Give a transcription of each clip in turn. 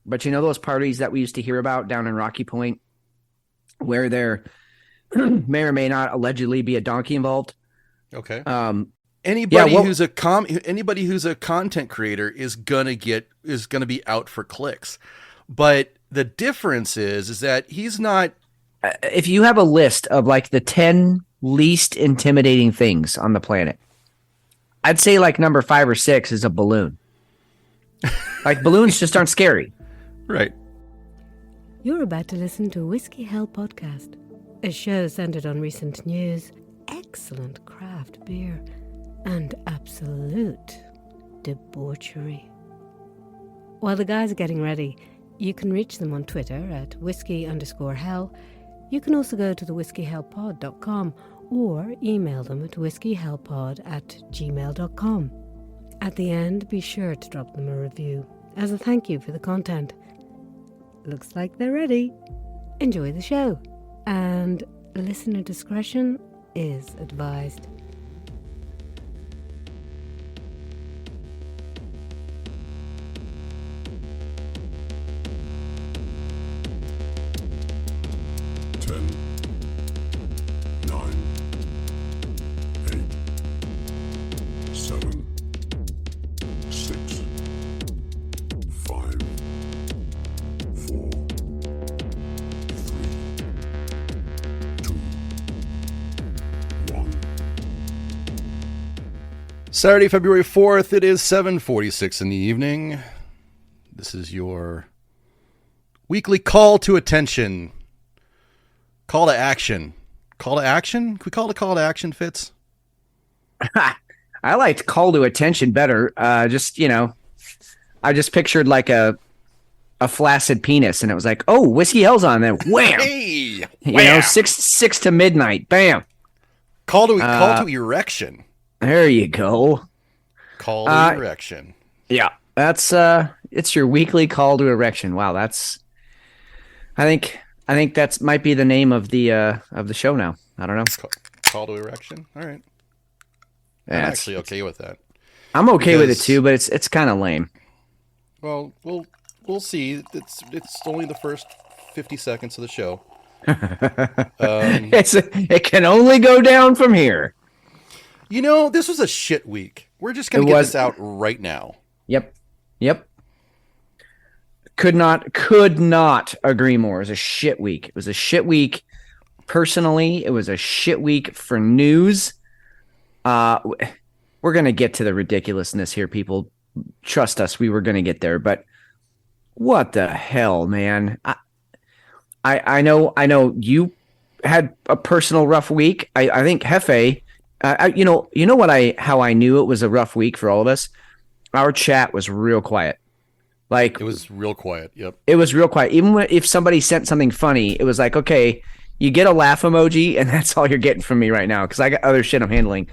But you know those parties that we used to hear about down in Rocky Point, where there may or may not allegedly be a donkey involved? Okay. Um, yeah. Anybody Well, who's anybody who's a content creator is gonna be out for clicks. But the difference is that he's not. if you have a list of like the 10 least intimidating things on the planet, I'd say like number 5 or 6 is a balloon. Like balloons just aren't scary. Right. You're about to listen to Whiskey Hell Podcast, a show centered on recent news, excellent craft beer, and absolute debauchery. While the guys are getting ready, you can reach them on Twitter at whiskey_hell. You can also go to the whiskeyhellpod.com or email them at whiskeyhellpod@gmail.com. At the end, be sure to drop them a review as a thank you for the content. Looks like they're ready. Enjoy the show, and listener discretion is advised. Saturday, February 4th, it is 7:46 in the evening. This is your weekly call to attention. Call to action. Call to action? Can we call it a call to action, Fitz? I liked call to attention better. I just pictured like a flaccid penis, and it was like, oh, Whiskey Hell's on there. Wham! Hey! Wham! 6 to midnight. Bam! Call to erection. There you go. Call to erection. Yeah, that's it's your weekly call to erection. Wow, that's. I think that's might be the name of the show now. I don't know. Call to erection. All right. I'm actually okay with that. I'm okay with it too, but it's kind of lame. Well, we'll see. It's only the first 50 seconds of the show. It can only go down from here. You know, this was a shit week. We're just going to get this out right now. Yep. Could not agree more. It was a shit week. It was a shit week personally. It was a shit week for news. We're going to get to the ridiculousness here, people. Trust us, we were going to get there. But what the hell, man? I know you had a personal rough week. I think Hefe... how I knew it was a rough week for all of us? Our chat was real quiet. Like it was real quiet. Yep. It was real quiet. Even if somebody sent something funny, it was like, okay, you get a laugh emoji, and that's all you're getting from me right now because I got other shit I'm handling.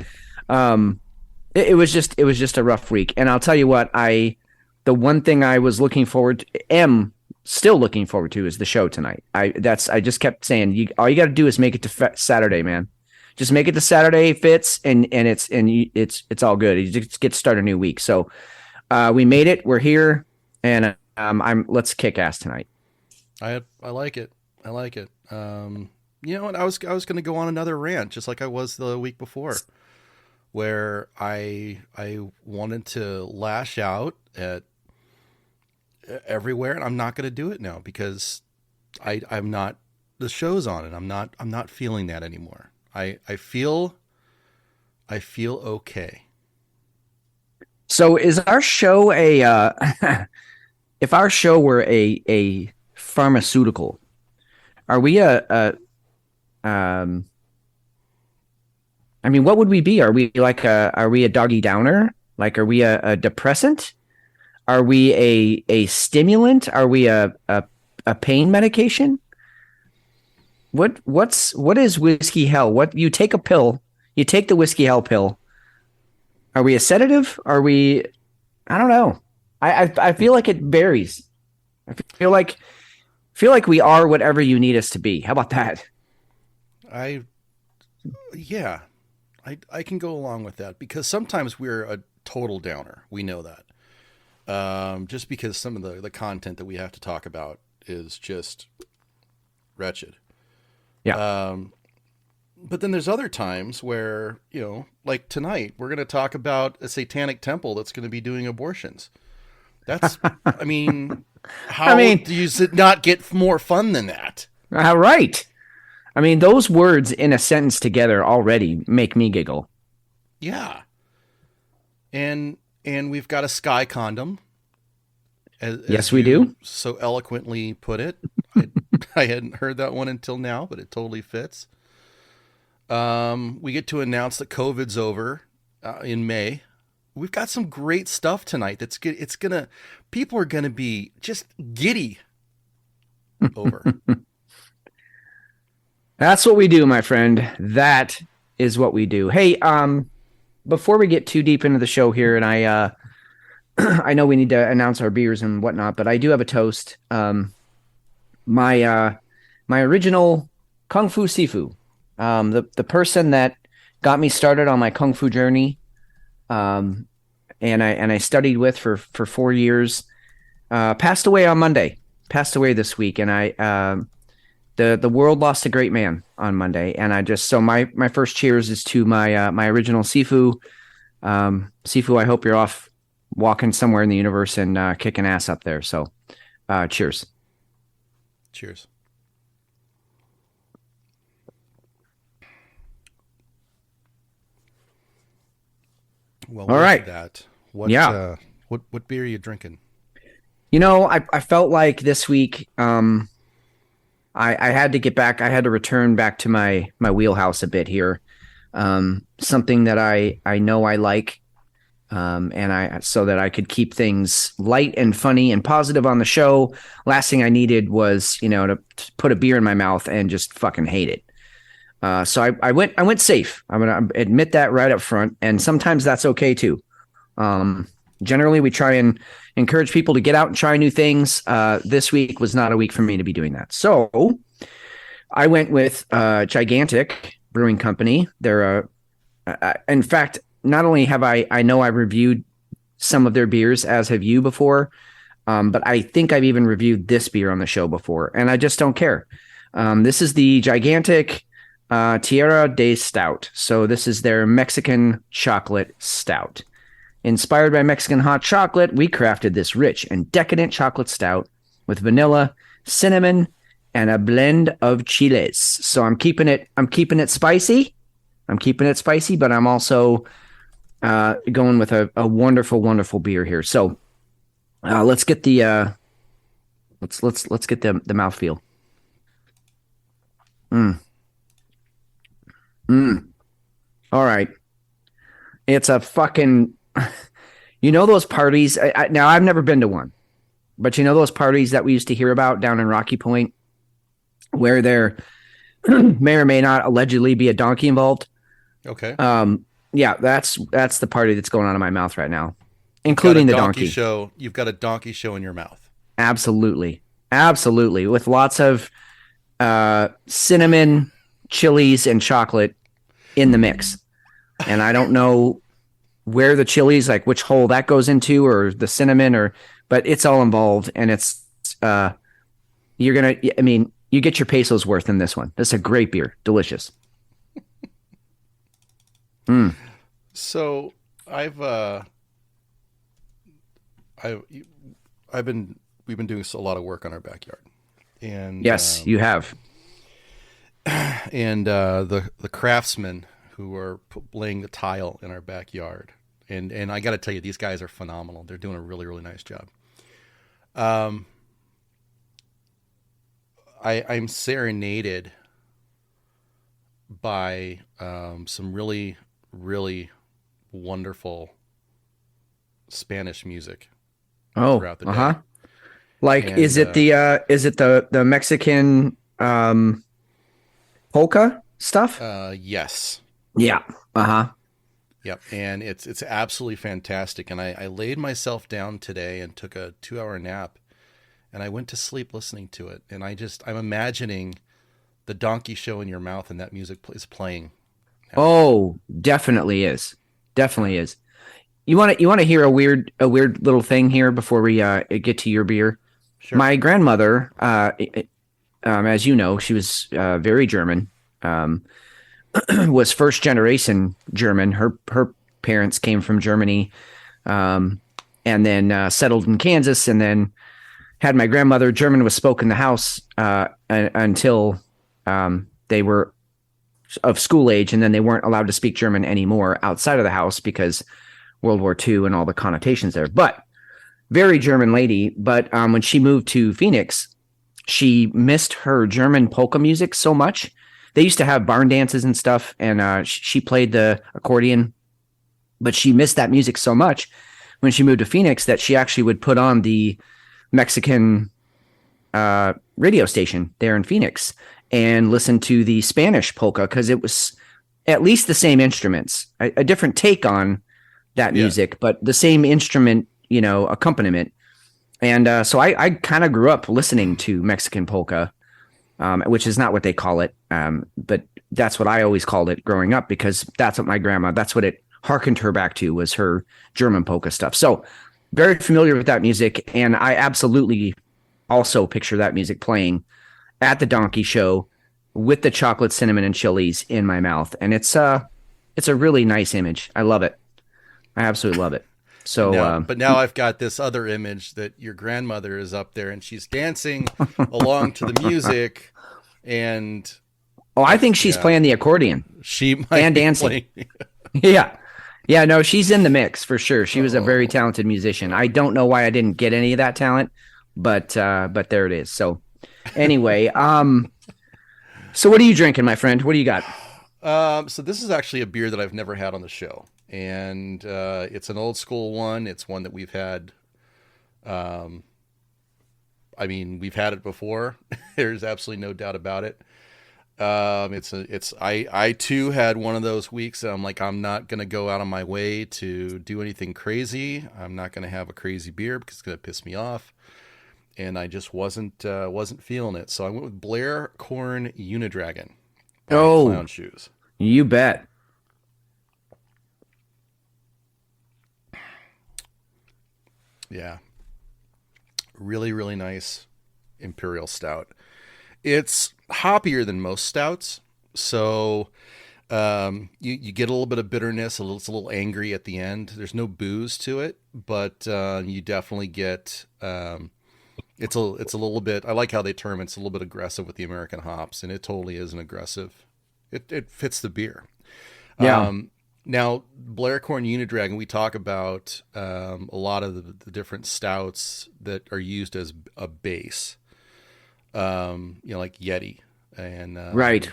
It was just a rough week, and I'll tell you what, the one thing I was still looking forward to is the show tonight. I just kept saying, all you got to do is make it to Saturday, man. Just make it to Saturday, Fitz, and it's all good. You just get to start a new week. So we made it. We're here, and let's kick ass tonight. I like it. I like it. You know what? I was going to go on another rant, just like I was the week before, where I wanted to lash out at everywhere, and I'm not going to do it now because I'm not. The show's on, and I'm not feeling that anymore. I feel okay. So is our show if our show were a pharmaceutical, are we what would we be? Are we a doggy downer? Like, are we a depressant? Are we a stimulant? Are we a pain medication? What is Whiskey Hell? What, you take a pill, you take the Whiskey Hell pill. Are we a sedative? Are we, I don't know. I feel like it varies. I feel like we are whatever you need us to be. How about that? I can go along with that because sometimes we're a total downer. We know that. just because some of the content that we have to talk about is just wretched. Yeah. But then there's other times where, like tonight, we're going to talk about a satanic temple that's going to be doing abortions. That's, I mean, how does it not get more fun than that? All right. I mean, those words in a sentence together already make me giggle. Yeah. And we've got a sky condom. Yes, we do. So eloquently put it. I hadn't heard that one until now, but it totally fits. We get to announce that COVID's over in May. We've got some great stuff tonight. That's good. People are gonna be just giddy over. That's what we do, my friend. That is what we do. Hey, before we get too deep into the show here, and I I know we need to announce our beers and whatnot, but I do have a toast. My original Kung Fu Sifu, the person that got me started on my Kung Fu journey, and I studied with for 4 years, passed away on Monday. Passed away this week, and the world lost a great man on Monday, and my first cheers is to my original Sifu. Sifu, I hope you're off walking somewhere in the universe and kicking ass up there. So, cheers. Cheers. Well, all right. That. What beer are you drinking? I felt like this week, I had to get back. I had to return back to my wheelhouse a bit here. Something that I know I like, so that I could keep things light and funny and positive on the show. Last thing I needed was, to put a beer in my mouth and just fucking hate it. So I went safe. I'm going to admit that right up front. And sometimes that's okay too. Generally we try and encourage people to get out and try new things. This week was not a week for me to be doing that. So I went with Gigantic Brewing Company. They're in fact, not only have I know I reviewed some of their beers, as have you before, but I think I've even reviewed this beer on the show before, and I just don't care. This is the Gigantic Tierra de Stout. So this is their Mexican chocolate stout. Inspired by Mexican hot chocolate, we crafted this rich and decadent chocolate stout with vanilla, cinnamon, and a blend of chiles. So I'm keeping it spicy. But I'm also going with a wonderful, wonderful beer here. So let's get the let's get the mouthfeel. All right. It's a fucking, those parties. Now I've never been to one, but those parties that we used to hear about down in Rocky Point, where there may or may not allegedly be a donkey involved. Okay. Yeah, that's the party that's going on in my mouth right now, including the donkey show. You've got a donkey show in your mouth. Absolutely, with lots of cinnamon, chilies, and chocolate in the mix. And I don't know where the chilies, like which hole that goes into, or the cinnamon, but it's all involved, and it's you get your pesos worth in this one. This is a great beer, delicious. So we've been doing a lot of work on our backyard, and yes, you have. And the craftsmen who are laying the tile in our backyard, and I got to tell you, these guys are phenomenal. They're doing a really, really nice job. I'm serenaded by some really, really wonderful Spanish music throughout the day. Like, and, is it the Mexican polka stuff? Yes. Yeah. Yep. And it's absolutely fantastic. And I laid myself down today and took a 2-hour nap, and I went to sleep listening to it. And I'm imagining the donkey show in your mouth, and that music is playing. Oh, definitely is. You want to hear a weird little thing here before we get to your beer? Sure. My grandmother, as you know, she was very German. Was first generation German. Her parents came from Germany, and then settled in Kansas, and then had my grandmother. German was spoken in the house until they were of school age, and then they weren't allowed to speak German anymore outside of the house because World War II and all the connotations there. But very German lady. But when she moved to Phoenix, she missed her German polka music so much. They used to have barn dances and stuff, and she played the accordion, but she missed that music so much when she moved to Phoenix that she actually would put on the Mexican radio station there in Phoenix and listen to the Spanish polka because it was at least the same instruments, a different take on that music, but the same instrument, accompaniment. And so I kind of grew up listening to Mexican polka, which is not what they call it. But that's what I always called it growing up because that's what it harkened her back to was her German polka stuff. So very familiar with that music. And I absolutely also picture that music playing at the Donkey Show with the chocolate, cinnamon, and chilies in my mouth. And it's a really nice image. I love it. I absolutely love it. So, but now I've got this other image that your grandmother is up there and she's dancing along to the music, and I think she's playing the accordion. She might and be dancing. playing. Yeah. No, she's in the mix for sure. She was a very talented musician. I don't know why I didn't get any of that talent, but there it is. So, anyway, so what are you drinking, my friend? What do you got? So this is actually a beer that I've never had on the show. And it's an old school one. It's one that we've had. We've had it before. There's absolutely no doubt about it. I too had one of those weeks. I'm like, I'm not going to go out of my way to do anything crazy. I'm not going to have a crazy beer because it's going to piss me off. And I just wasn't feeling it. So I went with Blarecorn Unidragon. Clown Shoes. You bet. Yeah. Really, really nice imperial stout. It's hoppier than most stouts. So you get a little bit of bitterness. It's a little angry at the end. There's no booze to it, but you definitely get it's a little bit, I like how they term it, it's a little bit aggressive with the American hops, and it totally is an aggressive. It fits the beer. Yeah. Now, Blarecorn Unidragon, we talk about a lot of the different stouts that are used as a base, like Yeti and right.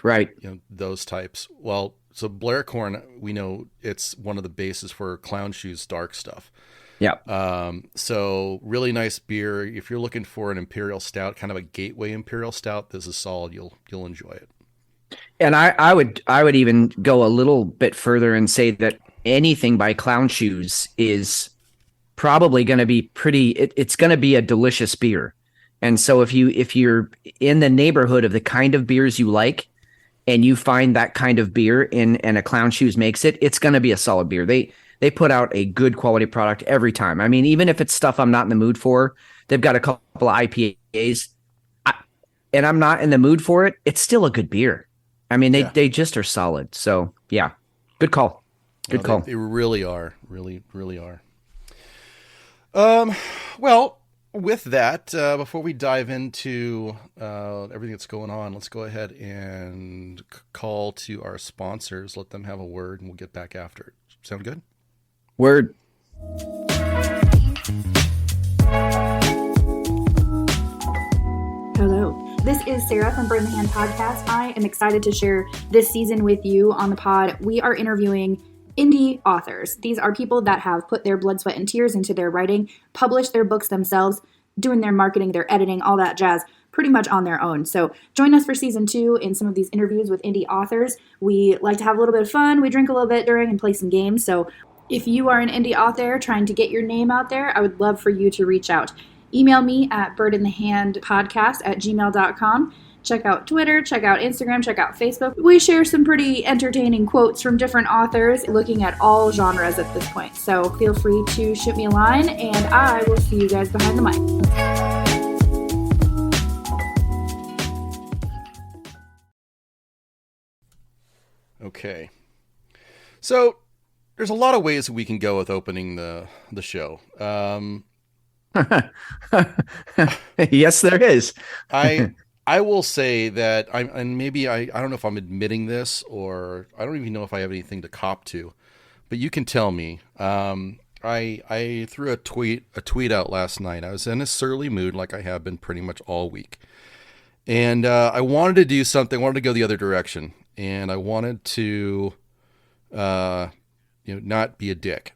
those types. Well, so Blarecorn, we know it's one of the bases for Clown Shoes dark stuff. Yeah. So really nice beer. If you're looking for an imperial stout, kind of a gateway imperial stout, this is solid. You'll enjoy it. And I would even go a little bit further and say that anything by Clown Shoes is probably going to be it's going to be a delicious beer. And so if you're in the neighborhood of the kind of beers you like and you find that kind of beer and a Clown Shoes makes it, it's going to be a solid beer. They put out a good quality product every time. I mean, even if it's stuff I'm not in the mood for, they've got a couple of IPAs and I'm not in the mood for it, it's still a good beer. I mean, they just are solid. So, yeah, good call. Good call. They really are. Really, really are. Well, with that, before we dive into everything that's going on, let's go ahead and call to our sponsors. Let them have a word, and we'll get back after it. Sound good? Word. Hello. This is Sarah from Burn the Hand Podcast. I am excited to share this season with you on the pod. We are interviewing indie authors. These are people that have put their blood, sweat, and tears into their writing, published their books themselves, doing their marketing, their editing, all that jazz, pretty much on their own. So join us for season 2 in some of these interviews with indie authors. We like to have a little bit of fun. We drink a little bit during and play some games. So if you are an indie author trying to get your name out there, I would love for you to reach out. Email me at birdinthehandpodcast@gmail.com. Check out Twitter, check out Instagram, check out Facebook. We share some pretty entertaining quotes from different authors looking at all genres at this point. So feel free to shoot me a line, and I will see you guys behind the mic. Okay. So there's a lot of ways that we can go with opening the show. Yes, there is. I will say that I don't know if I'm admitting this, or I don't even know if I have anything to cop to, but you can tell me. I threw a tweet out last night. I was in a surly mood like I have been pretty much all week. And I wanted to do something. I wanted to go the other direction. And I wanted to not be a dick.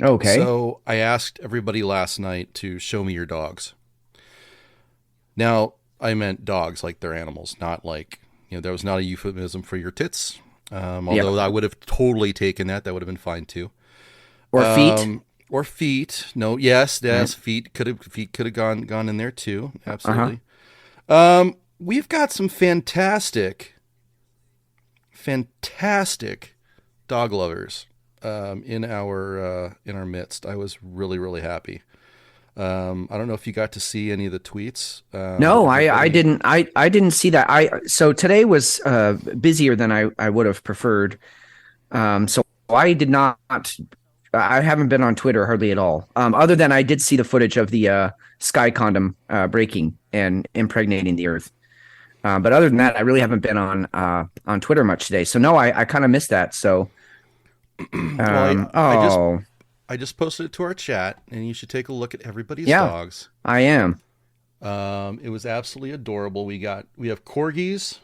Okay. So I asked everybody last night to show me your dogs. Now, I meant dogs like they're animals, not like, that was not a euphemism for your tits. Although I would have totally taken that. That would have been fine too. Or feet. Or feet. No, yes, feet could have gone in there too. Absolutely. We've got some fantastic dog lovers in our midst. I was really, really happy. I don't know if you got to see any of the tweets. No, I didn't. I didn't see that. So today was busier than I would have preferred. So I did not. I haven't been on Twitter hardly at all. Other than I did see the footage of the sky condom breaking and impregnating the earth. But other than that, I really haven't been on Twitter much today. So no, I kind of missed that. So, I just posted it to our chat, and you should take a look at everybody's dogs. I am. It was absolutely adorable. We have corgis.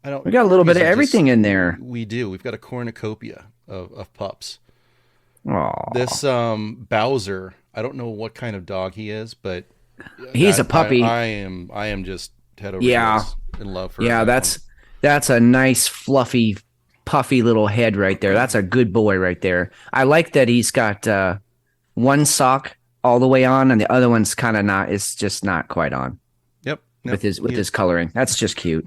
We got a little bit of everything in there. We do. We've got a cornucopia of pups. Aww. This Bowser, I don't know what kind of dog he is, but he's a puppy. I am just head over heels in love for him. Yeah, that's a nice fluffy puffy little head right there. That's a good boy right there. I like that he's got one sock all the way on and the other one's kind of not. It's just not quite on. Yep. With his coloring. That's just cute.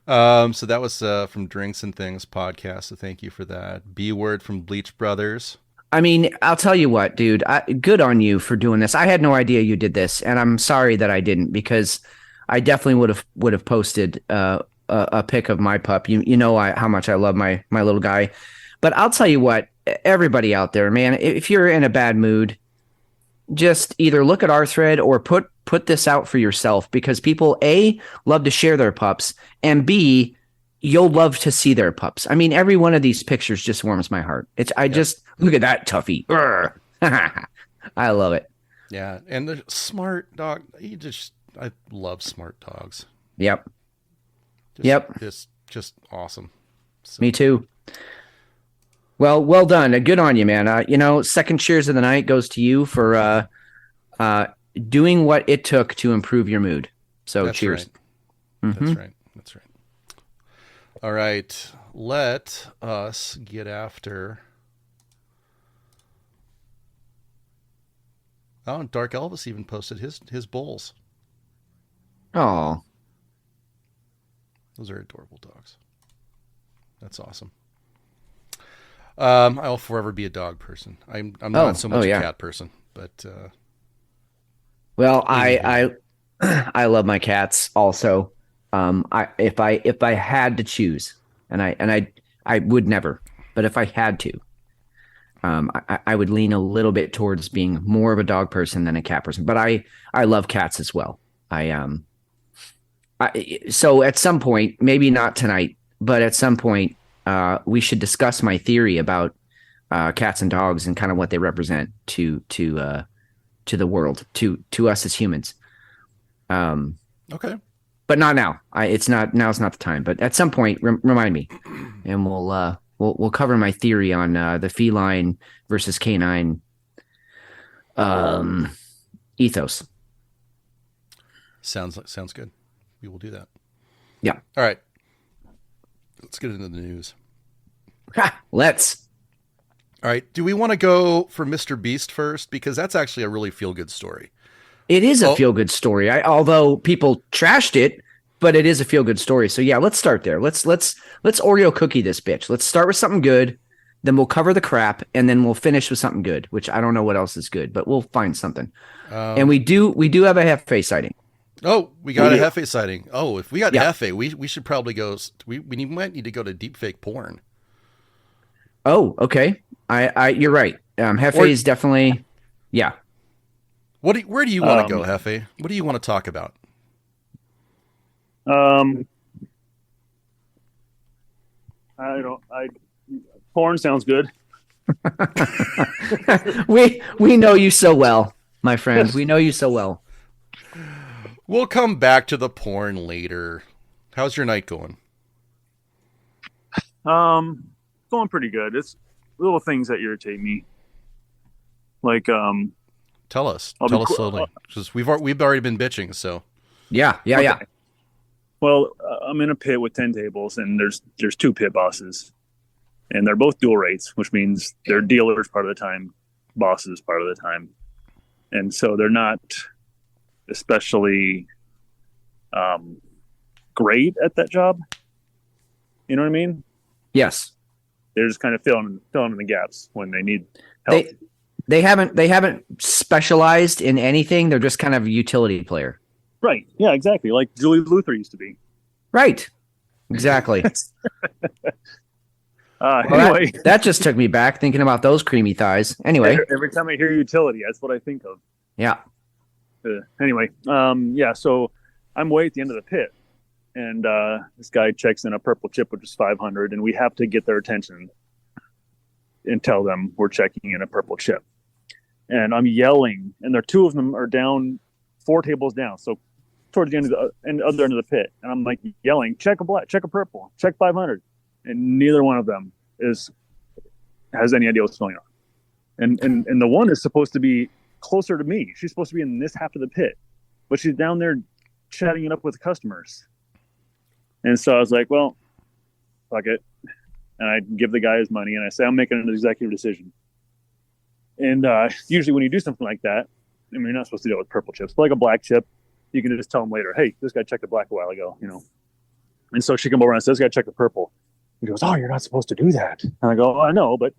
So that was from Drinks and Things podcast. So thank you for that. B word from Bleach Brothers. I mean, I'll tell you what, dude. Good on you for doing this. I had no idea you did this, and I'm sorry that I didn't, because I definitely would have posted a pic of my pup. You know how much I love my little guy. But I'll tell you what, everybody out there, man, if you're in a bad mood, just either look at our thread or put this out for yourself, because people, A, love to share their pups, and B, you'll love to see their pups. I mean, every one of these pictures just warms my heart. Just look at that toughie. I love it. Yeah, and the smart dog. I love smart dogs. Yep. Just awesome. So. Me too. Well done. Good on you, man. Second cheers of the night goes to you for doing what it took to improve your mood. So That's cheers. Right. Mm-hmm. That's right. All right. Let us get after. Oh, Dark Elvis even posted his bowls. Oh. Those are adorable dogs. That's awesome. I'll forever be a dog person. I'm not so much a cat person, but well, I love my cats also. If I had to choose, and I would never, but if I had to, I would lean a little bit towards being more of a dog person than a cat person. But I love cats as well. So at some point, maybe not tonight, but at some point, we should discuss my theory about cats and dogs and kind of what they represent to the world, to us as humans. Okay, but not now. Now's not the time. But at some point, remind me, and we'll cover my theory on the feline versus canine ethos. Sounds good. We will do that. Yeah. All right. Let's get into the news. Let's. All right. Do we want to go for Mr. Beast first? Because that's actually a really feel-good story. It is a Oh. feel-good story. Although people trashed it, but it is a feel-good story. So yeah, let's start there. Let's Oreo cookie this bitch. Let's start with something good, then we'll cover the crap, and then we'll finish with something good, which I don't know what else is good, but we'll find something. And we do have a Hefe sighting. Oh, we got a Hefe sighting. Oh, if we got Yeah. Hefe, we should probably go. We might need to go to deepfake porn. Oh, okay. You're right. Hefe is definitely, yeah. Where do you want to go, Hefe? What do you want to talk about? Porn sounds good. we know you so well, my friend. We know you so well. We'll come back to the porn later. How's your night going? Going pretty good. It's little things that irritate me. Like, Tell us I'll be slowly, because we've already been bitching. So Yeah. well, I'm in a pit with 10 tables, and there's 2 pit bosses, and they're both dual rates, which means they're dealers part of the time, bosses part of the time, and so they're not especially great at that job. You know what I mean? Yes. They're just kind of filling in the gaps when they need help. They haven't specialized in anything. They're just kind of a utility player. Right. Yeah, exactly. Like Julie Luther used to be. Right. Exactly. Anyway, that just took me back thinking about those creamy thighs. Anyway. every time I hear utility, that's what I think of. Yeah. Anyway, so I'm way at the end of the pit, and this guy checks in a purple chip, which is 500, and we have to get their attention and tell them we're checking in a purple chip. And I'm yelling, and there 2 of them are down 4 tables down, so towards the end of the other end of the pit, and I'm like yelling, check a black, check a purple, check 500, and neither one of them has any idea what's going on. And the one is supposed to be closer to me. She's supposed to be in this half of the pit, but she's down there chatting it up with customers. And so I was like, well, fuck it. And I give the guy his money, and I say, I'm making an executive decision. And usually when you do something like that, I mean, you're not supposed to deal with purple chips, but like a black chip, you can just tell them later, hey, this guy checked the black a while ago, you know. And so she comes over and says, this guy checked the purple. He goes, oh, you're not supposed to do that. And I go, oh, I know, but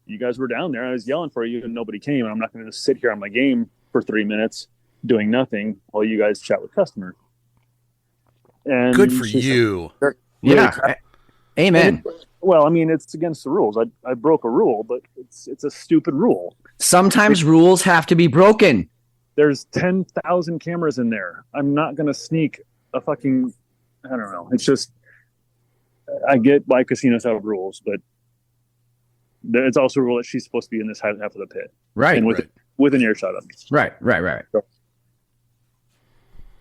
you guys were down there. I was yelling for you, and nobody came. And I'm not going to sit here on my game for 3 minutes doing nothing while you guys chat with customers. And good for you. Yeah. Amen. Well, I mean, it's against the rules. I broke a rule, but it's a stupid rule. Sometimes rules have to be broken. There's 10,000 cameras in there. I'm not going to sneak a fucking, I don't know. It's just, I get why casinos have rules, but it's also a rule that she's supposed to be in this half of the pit. Right. And with an earshot of me. Right. So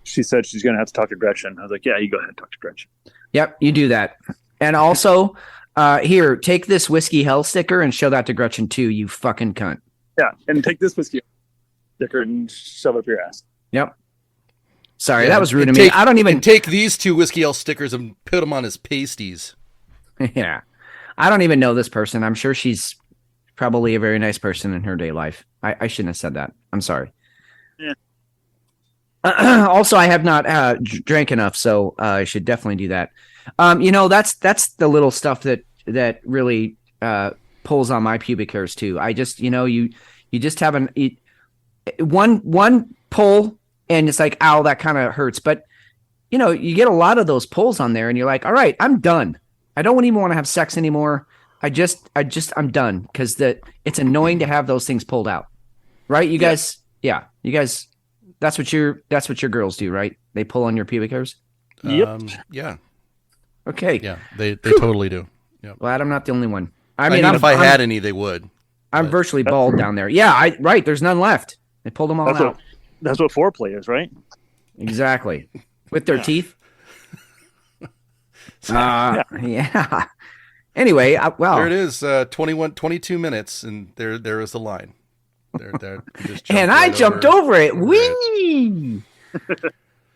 she said she's going to have to talk to Gretchen. I was like, yeah, you go ahead and talk to Gretchen. Yep, you do that. And also, here, take this whiskey hell sticker and show that to Gretchen too, you fucking cunt. Yeah, and take this whiskey sticker and shove it up your ass. Yep. Sorry, Yeah, that was rude and of me. take- I don't even and take these 2 Whiskey Elf stickers and put them on his pasties. Yeah. I don't even know this person. I'm sure she's probably a very nice person in her day life. I shouldn't have said that. I'm sorry. Yeah. Also, I have not drank enough, so I should definitely do that. That's the little stuff that really pulls on my pubic hairs too. I just, you just have one pull and it's like, ow, that kind of hurts. But you get a lot of those pulls on there and you're like, all right, I'm done. I don't even want to have sex anymore. I'm done because it's annoying to have those things pulled out. Right. You guys. Yeah. You guys, that's what your girls do, right? They pull on your pubic hairs. Yep. Yeah. Okay. Yeah. They totally do. Yeah. Glad I'm not the only one. I mean, if I had any, they would. I'm virtually bald down there. Yeah, right. There's none left. They pulled them all out. That's what foreplay is, right? Exactly. With their teeth. Yeah. Anyway, well. There it is. 22 minutes, and there is the line. There. And I jumped over it. Whee!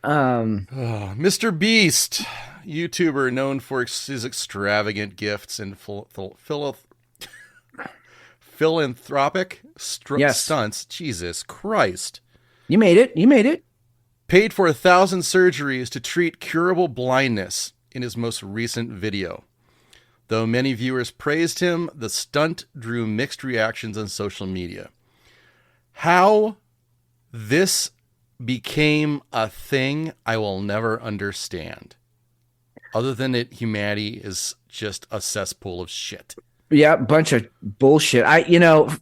Mr. Beast, YouTuber known for his extravagant gifts and philanthropic Yes. stunts. Jesus Christ. You made it. You made it. Paid for 1,000 surgeries to treat curable blindness in his most recent video. Though many viewers praised him, the stunt drew mixed reactions on social media. How this became a thing, I will never understand. Other than that, humanity is just a cesspool of shit. Yeah, bunch of bullshit.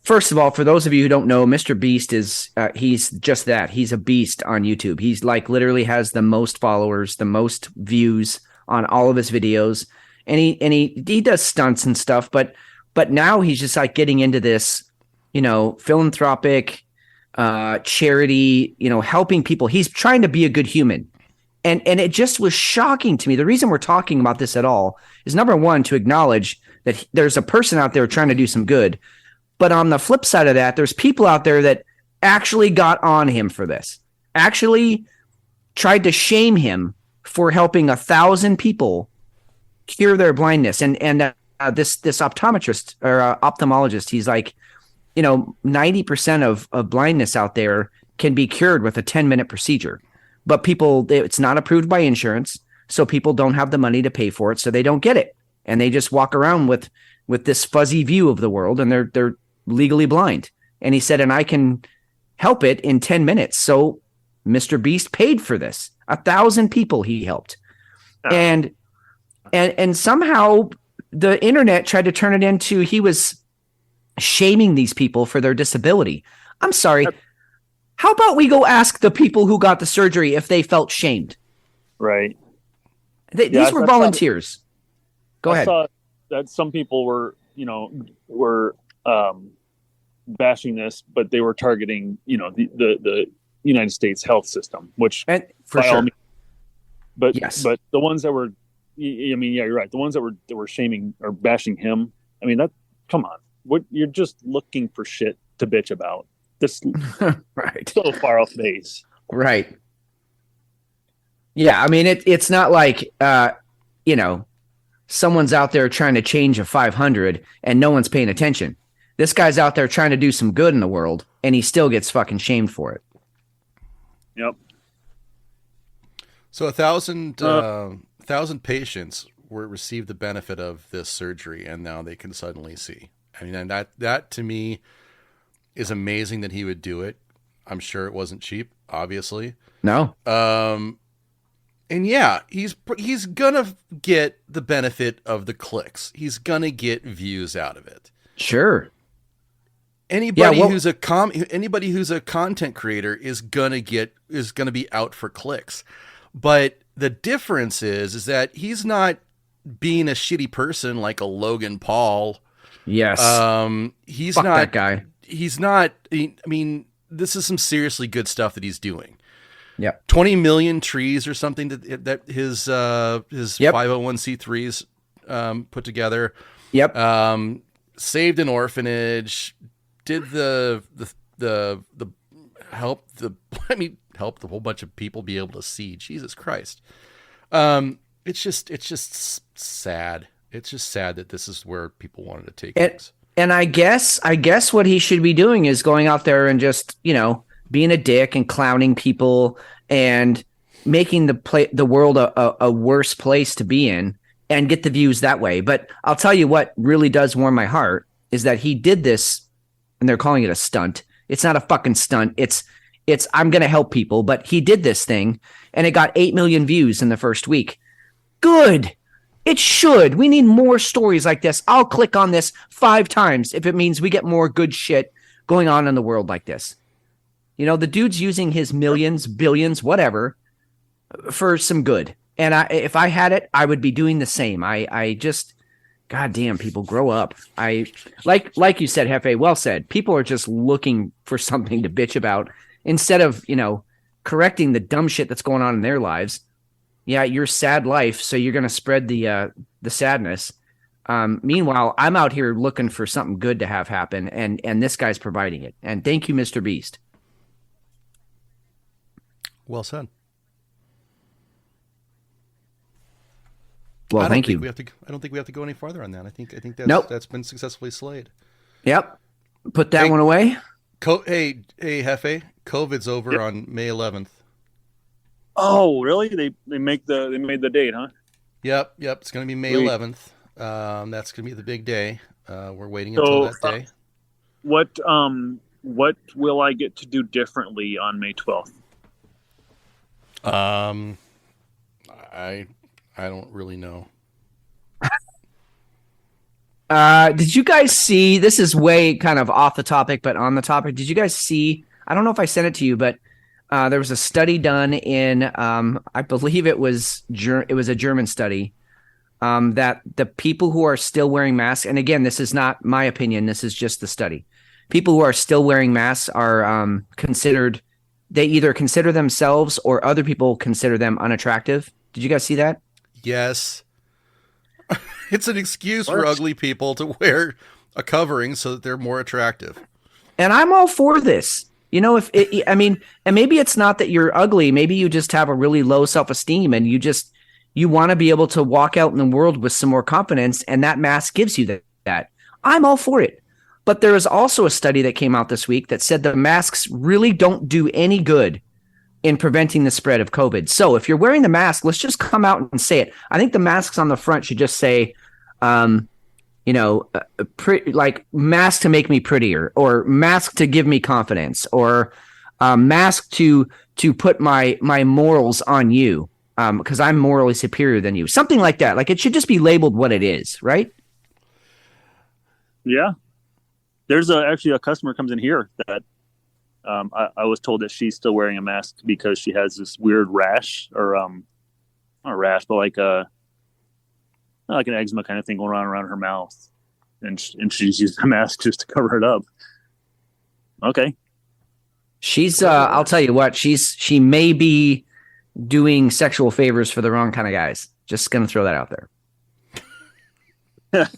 First of all, for those of you who don't know, Mr. Beast is he's just that. He's a beast on YouTube. He's like literally has the most followers, the most views on all of his videos, and he does stunts and stuff. But now he's just like getting into this, philanthropic, charity, helping people. He's trying to be a good human. And it just was shocking to me. The reason we're talking about this at all is, number one, to acknowledge that there's a person out there trying to do some good. But on the flip side of that, there's people out there that actually got on him for this, actually tried to shame him for helping 1,000 people cure their blindness. And this optometrist or ophthalmologist, he's like, 90% of blindness out there can be cured with a 10-minute procedure. But it's not approved by insurance, so people don't have the money to pay for it, so they don't get it. And they just walk around with this fuzzy view of the world, and they're legally blind. And he said, and I can help it in 10 minutes. So Mr. Beast paid for this. 1,000 people he helped. Oh. And somehow the internet tried to turn it into he was shaming these people for their disability. I'm sorry. How about we go ask the people who got the surgery if they felt shamed? Right. These were volunteers. Go ahead. I saw that some people were bashing this, but they were targeting, the United States health system, which for sure. But yes. But the ones that were, you're right. The ones that were shaming or bashing him. I mean, come on. What you're just looking for shit to bitch about. This right. So far off base. Right. Yeah, I mean it's not like someone's out there trying to change a 500 and no one's paying attention. This guy's out there trying to do some good in the world and he still gets fucking shamed for it. Yep. So 1,000 patients received the benefit of this surgery, and now they can suddenly see. I mean, and that to me is amazing that he would do it. I'm sure it wasn't cheap, obviously. No. And yeah, he's gonna get the benefit of the clicks. He's gonna get views out of it. Sure. Anybody who's a content creator is gonna be out for clicks. But the difference is that he's not being a shitty person like a Logan Paul. Yes. He's Fuck not that guy. He's not. I mean, this is some seriously good stuff that he's doing. Yeah. 20 million trees or something that his 501c3s put together. Yep. Saved an orphanage. Did the help a whole bunch of people be able to see. Jesus Christ. It's just sad. It's just sad that this is where people wanted to take things. And I guess what he should be doing is going out there and just, being a dick and clowning people and making the world a worse place to be in and get the views that way. But I'll tell you what really does warm my heart is that he did this, and they're calling it a stunt. It's not a fucking stunt. It's I'm going to help people, but he did this thing and it got 8 million views in the first week. Good. It should. We need more stories like this. I'll click on this 5 times if it means we get more good shit going on in the world like this. The dude's using his millions, billions, whatever, for some good. And if I had it, I would be doing the same. I just, goddamn, people grow up. Like you said, Hefe, well said. People are just looking for something to bitch about instead of, correcting the dumb shit that's going on in their lives. Yeah, your sad life, so you're going to spread the sadness. Meanwhile, I'm out here looking for something good to have happen, and this guy's providing it. And thank you, Mr. Beast. Well said. Well, thank you. I don't think we have to go any farther on that. I think Nope. That's been successfully slayed. Yep. Put that one away. Hey, Hefe, COVID's over on May 11th. Oh, really? They made the date, huh? Yep. It's going to be May Sweet. 11th. That's going to be the big day. We're waiting until that day. What will I get to do differently on May 12th? I don't really know. Did you guys see, this is way kind of off the topic, but on the topic, did you guys see, I don't know if I sent it to you, but there was a study done in, I believe it was a German study, that the people who are still wearing masks, and again, this is not my opinion, this is just the study. People who are still wearing masks are considered, they either consider themselves or other people consider them unattractive. Did you guys see that? Yes. It's an excuse for ugly people to wear a covering so that they're more attractive. And I'm all for this. You know, and maybe it's not that you're ugly. Maybe you just have a really low self-esteem and you want to be able to walk out in the world with some more confidence. And that mask gives you that. I'm all for it. But there is also a study that came out this week that said the masks really don't do any good in preventing the spread of COVID. So if you're wearing the mask, let's just come out and say it. I think the masks on the front should just say, like mask to make me prettier, or mask to give me confidence, or mask to put my morals on you because I'm morally superior than you. Something like that. Like it should just be labeled what it is, right? Yeah. There's actually a customer comes in here that I was told that she's still wearing a mask because she has this weird rash, or not a rash, but like an eczema kind of thing going on around her mouth, and she's using a mask just to cover it up. Okay, she's I'll tell you what, she may be doing sexual favors for the wrong kind of guys. Just gonna throw that out there.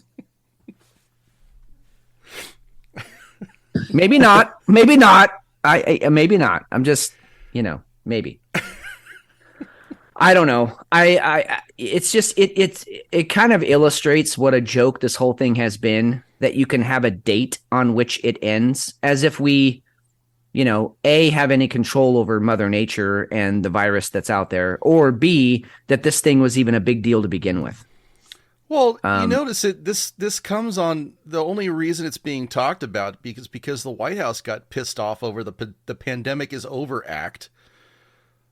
Maybe not. I maybe not. I'm just, maybe. I don't know. It's just it kind of illustrates what a joke this whole thing has been, that you can have a date on which it ends, as if we, A, have any control over Mother Nature and the virus that's out there, or B, that this thing was even a big deal to begin with. Well, you notice it. This comes on, the only reason it's being talked about because the White House got pissed off over the Pandemic is Over Act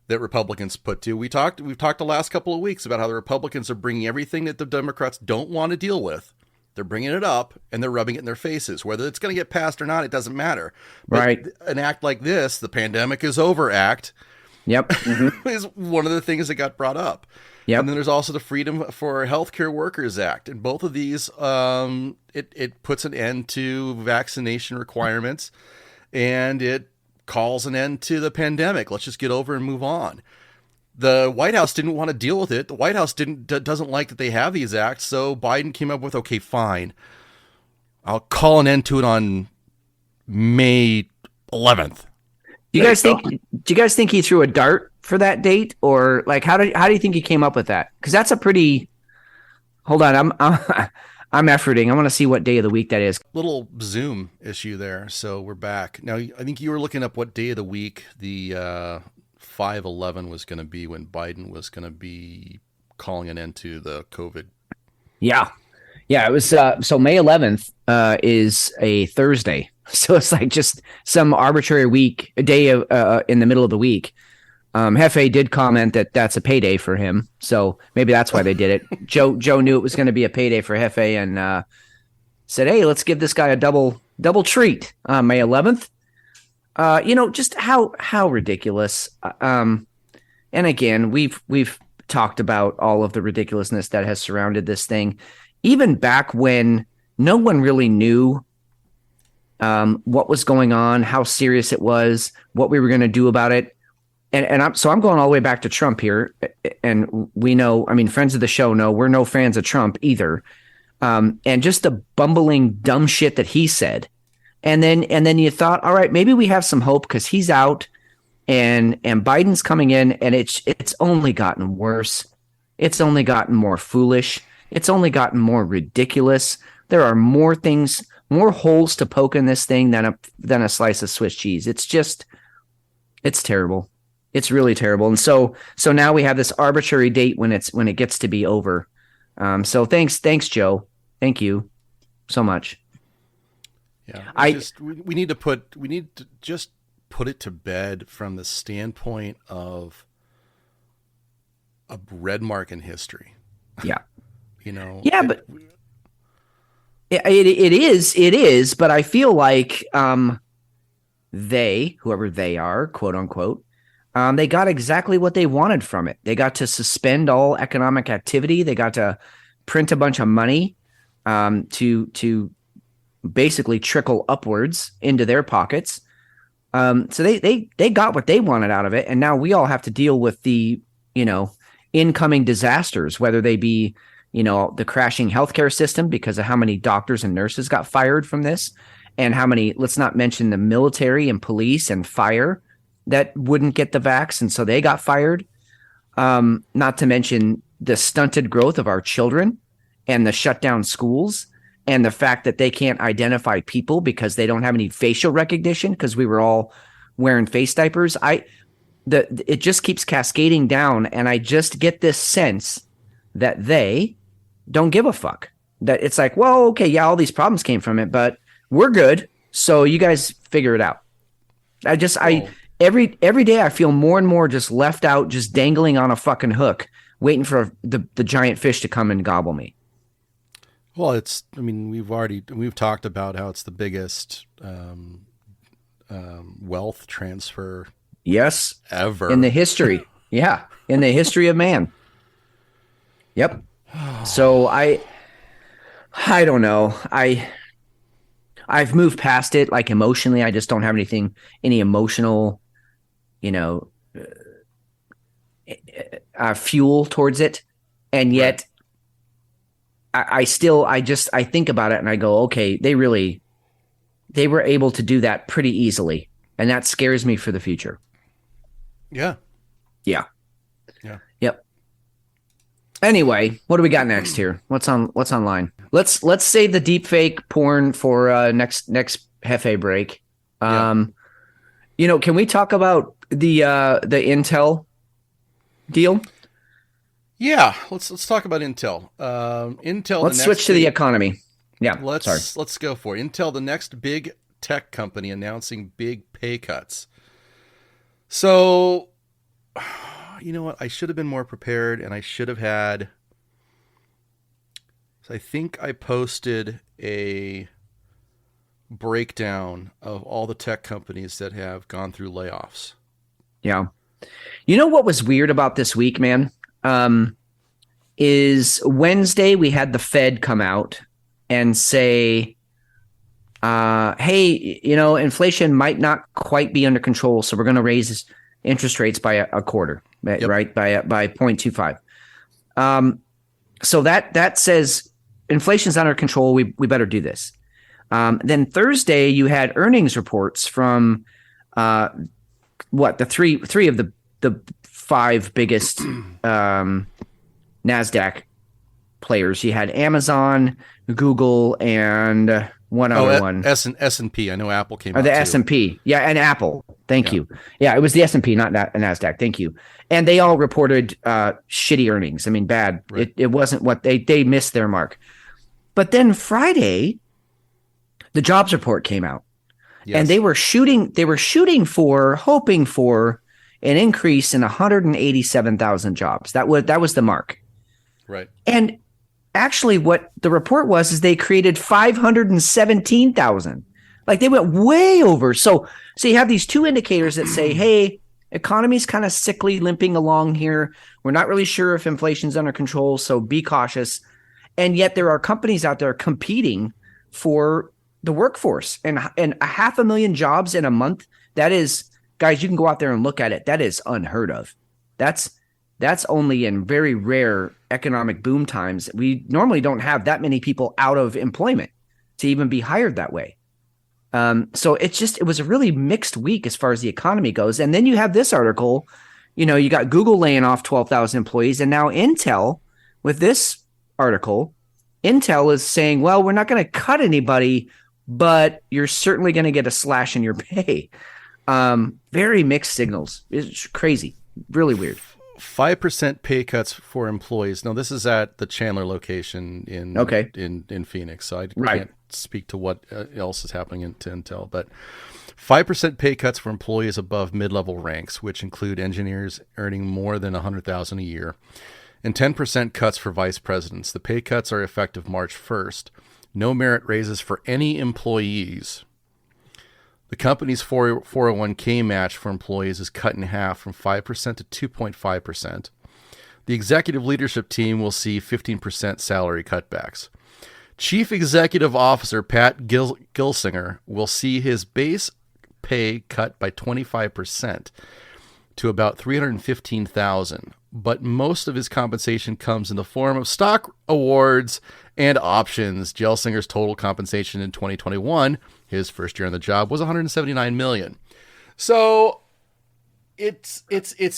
that Republicans put to. We've talked the last couple of weeks about how the Republicans are bringing everything that the Democrats don't want to deal with. They're bringing it up and they're rubbing it in their faces. Whether it's going to get passed or not, it doesn't matter. But right. An act like this, the Pandemic is Over Act, yep, is one of the things that got brought up. Yep. And then there's also the Freedom for Healthcare Workers Act. And both of these, it puts an end to vaccination requirements, and it calls an end to the pandemic. Let's just get over and move on. The White House didn't want to deal with it. The White House doesn't like that they have these acts. So Biden came up with, okay, fine, I'll call an end to it on May 11th. Do you guys think he threw a dart for that date, or like how do you think he came up with that? Because that's a pretty. Hold on, I'm efforting. I want to see what day of the week that is. Little Zoom issue there, so we're back now. I think you were looking up what day of the week the 5/11 was going to be, when Biden was going to be calling an end to the COVID. Yeah, it was. So May 11th is a Thursday. So it's like just some arbitrary day in the middle of the week. Hefe did comment that that's a payday for him, so maybe that's why they did it. Joe knew it was going to be a payday for Hefe and said, "Hey, let's give this guy a double treat on May 11th." Just how ridiculous. And again, we've talked about all of the ridiculousness that has surrounded this thing, even back when no one really knew what was going on, how serious it was, what we were going to do about it. And I'm going all the way back to Trump here. And we know, friends of the show know we're no fans of Trump either. And just the bumbling dumb shit that he said. And then you thought, all right, maybe we have some hope because he's out and Biden's coming in, and it's only gotten worse. It's only gotten more foolish. It's only gotten more ridiculous. There are more things, more holes to poke in this thing than a slice of Swiss cheese. It's terrible. It's really terrible. And so now we have this arbitrary date when it gets to be over. So thanks, Joe. Thank you so much. Yeah, we need to just put it to bed from the standpoint of a red mark in history. Yeah. Yeah, but it is, but I feel like whoever they are, quote unquote, they got exactly what they wanted from it. They got to suspend all economic activity. They got to print a bunch of money to basically trickle upwards into their pockets. So they got what they wanted out of it, and now we all have to deal with the incoming disasters, whether they be the crashing healthcare system because of how many doctors and nurses got fired from this, and how many, let's not mention the military and police and fire that wouldn't get the vax, and so they got fired. Not to mention the stunted growth of our children and the shut down schools and the fact that they can't identify people because they don't have any facial recognition because we were all wearing face diapers. It just keeps cascading down, and I just get this sense that they don't give a fuck. That it's like, well, okay, yeah, all these problems came from it, but we're good, so you guys figure it out. Every day I feel more and more just left out, just dangling on a fucking hook, waiting for the giant fish to come and gobble me. Well, we've talked about how it's the biggest wealth transfer, yes, ever in the history. Yeah, in the history of man. Yep. So I don't know. I've moved past it. Like emotionally, I just don't have any emotional, fuel towards it, and yet. Right. I think about it and I go, okay, they were able to do that pretty easily. And that scares me for the future. Yeah. Yeah. Yeah. Yep. Anyway, what do we got next here? What's online? Let's save the deep fake porn for next Hefe break. Yeah. Can we talk about the Intel deal? Yeah, let's talk about Intel. Intel. Let's switch to the economy. Yeah, let's go for it. Intel, the next big tech company, announcing big pay cuts. So, you know what? I should have been more prepared, and I should have had. So I think I posted a breakdown of all the tech companies that have gone through layoffs. Yeah. You know what was weird about this week, man? Is Wednesday we had the Fed come out and say, hey, inflation might not quite be under control, so we're going to raise interest rates by a quarter, right? Yep. By 0.25. So that says inflation's under control. We better do this. Then Thursday you had earnings reports from the three of the five biggest NASDAQ players. You had Amazon, Google, and one other one. S&P. I know Apple came out the too. S&P. Yeah, and Apple. Thank you. Yeah, it was the S&P, not NASDAQ. Thank you. And they all reported shitty earnings. I mean, bad. Right. It wasn't what they missed their mark. But then Friday, the jobs report came out. Yes. And they were hoping for an increase in 187,000 jobs. That was the mark. Right. And actually what the report was is they created 517,000. Like they went way over. So you have these two indicators that say, hey, economy's kind of sickly, limping along here. We're not really sure if inflation's under control, so be cautious. And yet there are companies out there competing for the workforce, and 500,000 jobs in a month. That is, guys, you can go out there and look at it. That is unheard of. That's only in very rare economic boom times. We normally don't have that many people out of employment to even be hired that way. So it was a really mixed week as far as the economy goes. And then you have this article, you got Google laying off 12,000 employees, and now Intel with this article, Intel is saying, well, we're not going to cut anybody but you're certainly going to get a slash in your pay. Very mixed signals. It's crazy, really weird. 5% pay cuts for employees. No, this is at the Chandler location in Phoenix. So I can't speak to what else is happening to Intel, but 5% pay cuts for employees above mid-level ranks, which include engineers earning more than $100,000 a year, and 10% cuts for vice presidents. The pay cuts are effective March 1st. No merit raises for any employees. The company's 401k match for employees is cut in half from 5% to 2.5%. The executive leadership team will see 15% salary cutbacks. Chief Executive Officer Pat Gilsinger will see his base pay cut by 25% to about $315,000, but most of his compensation comes in the form of stock awards and options. Gelsinger's total compensation in 2021, his first year on the job, was $179 million. So it's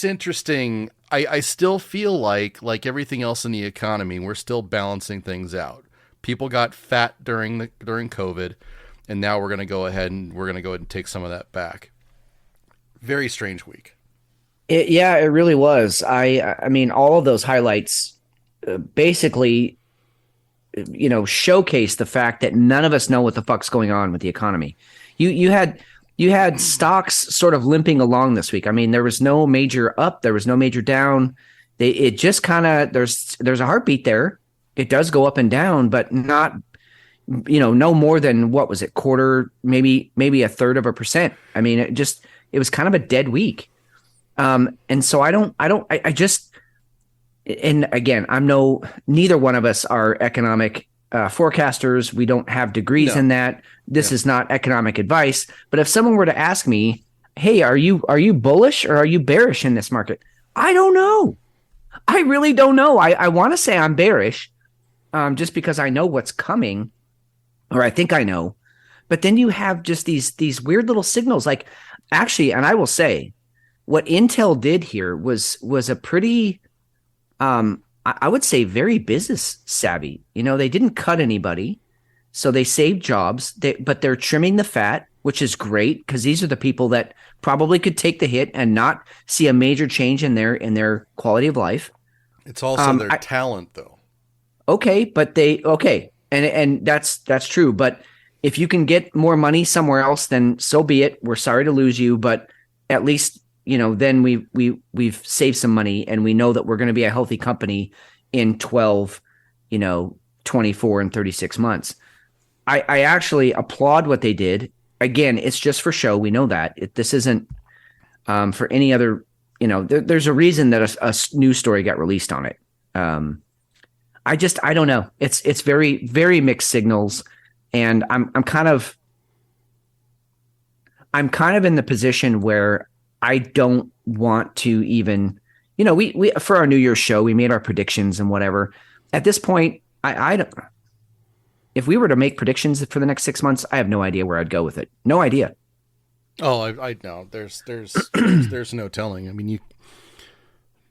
interesting. I still feel like everything else in the economy, we're still balancing things out. People got fat during COVID, and now we're going to go ahead and take some of that back. Very strange week. It really was. I mean, all of those highlights basically, showcase the fact that none of us know what the fuck's going on with the economy. You had stocks sort of limping along this week. I mean, there was no major up, there was no major down. It just kind of there's a heartbeat there. It does go up and down, but not, no more than, what was it, quarter, maybe 1/3%. I mean, it was kind of a dead week. And so I just, and again, neither one of us are economic forecasters. We don't have degrees in that. This is not economic advice. But if someone were to ask me, hey, are you bullish or are you bearish in this market? I don't know. I really don't know. I want to say I'm bearish, just because I know what's coming, or I think I know. But then you have just these weird little signals, like, actually, and I will say, what Intel did here was a pretty, I would say, very business savvy. They didn't cut anybody, so they saved jobs. But they're trimming the fat, which is great, because these are the people that probably could take the hit and not see a major change in their quality of life. It's also their talent, though. Okay, and that's true. But if you can get more money somewhere else, then so be it. We're sorry to lose you, but at least, then we've saved some money, and we know that we're going to be a healthy company in 12, 24 and 36 months. I actually applaud what they did. Again, it's just for show. We know that this isn't for any other, there's a reason that a news story got released on it. I don't know. It's very, very mixed signals, and I'm kind of in the position where I don't want to even, we for our New Year's show, we made our predictions and whatever. At this point, I don't. If we were to make predictions for the next 6 months, I have no idea where I'd go with it. No idea. Oh, I know. There's no telling. I mean,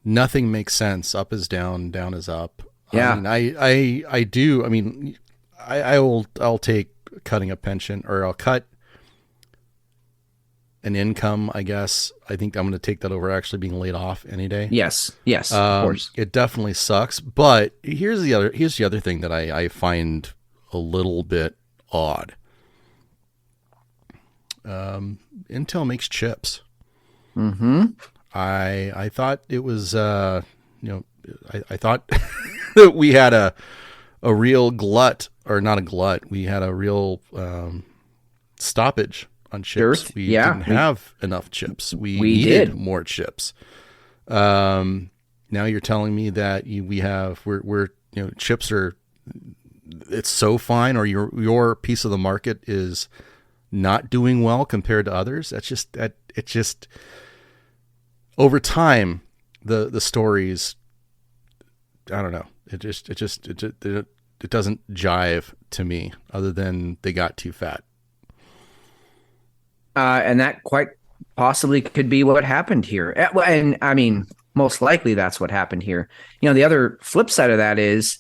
nothing makes sense. Up is down, down is up. Yeah. I do. I mean, I'll take cutting a pension, or I'll cut an income, I guess. I think I'm going to take that over actually being laid off any day. Yes, of course. It definitely sucks. But here's the other thing that I find a little bit odd. Intel makes chips. Mm-hmm. I thought it was, I thought that we had a real glut, or not a glut. We had a real stoppage on chips. Sure. We didn't have enough chips. We needed more chips. Now you're telling me that we're chips are, it's so fine, or your piece of the market is not doing well compared to others. It just over time, the stories, I don't know. It doesn't jive to me, other than they got too fat. And that quite possibly could be what happened here. And I mean, most likely that's what happened here. The other flip side of that is,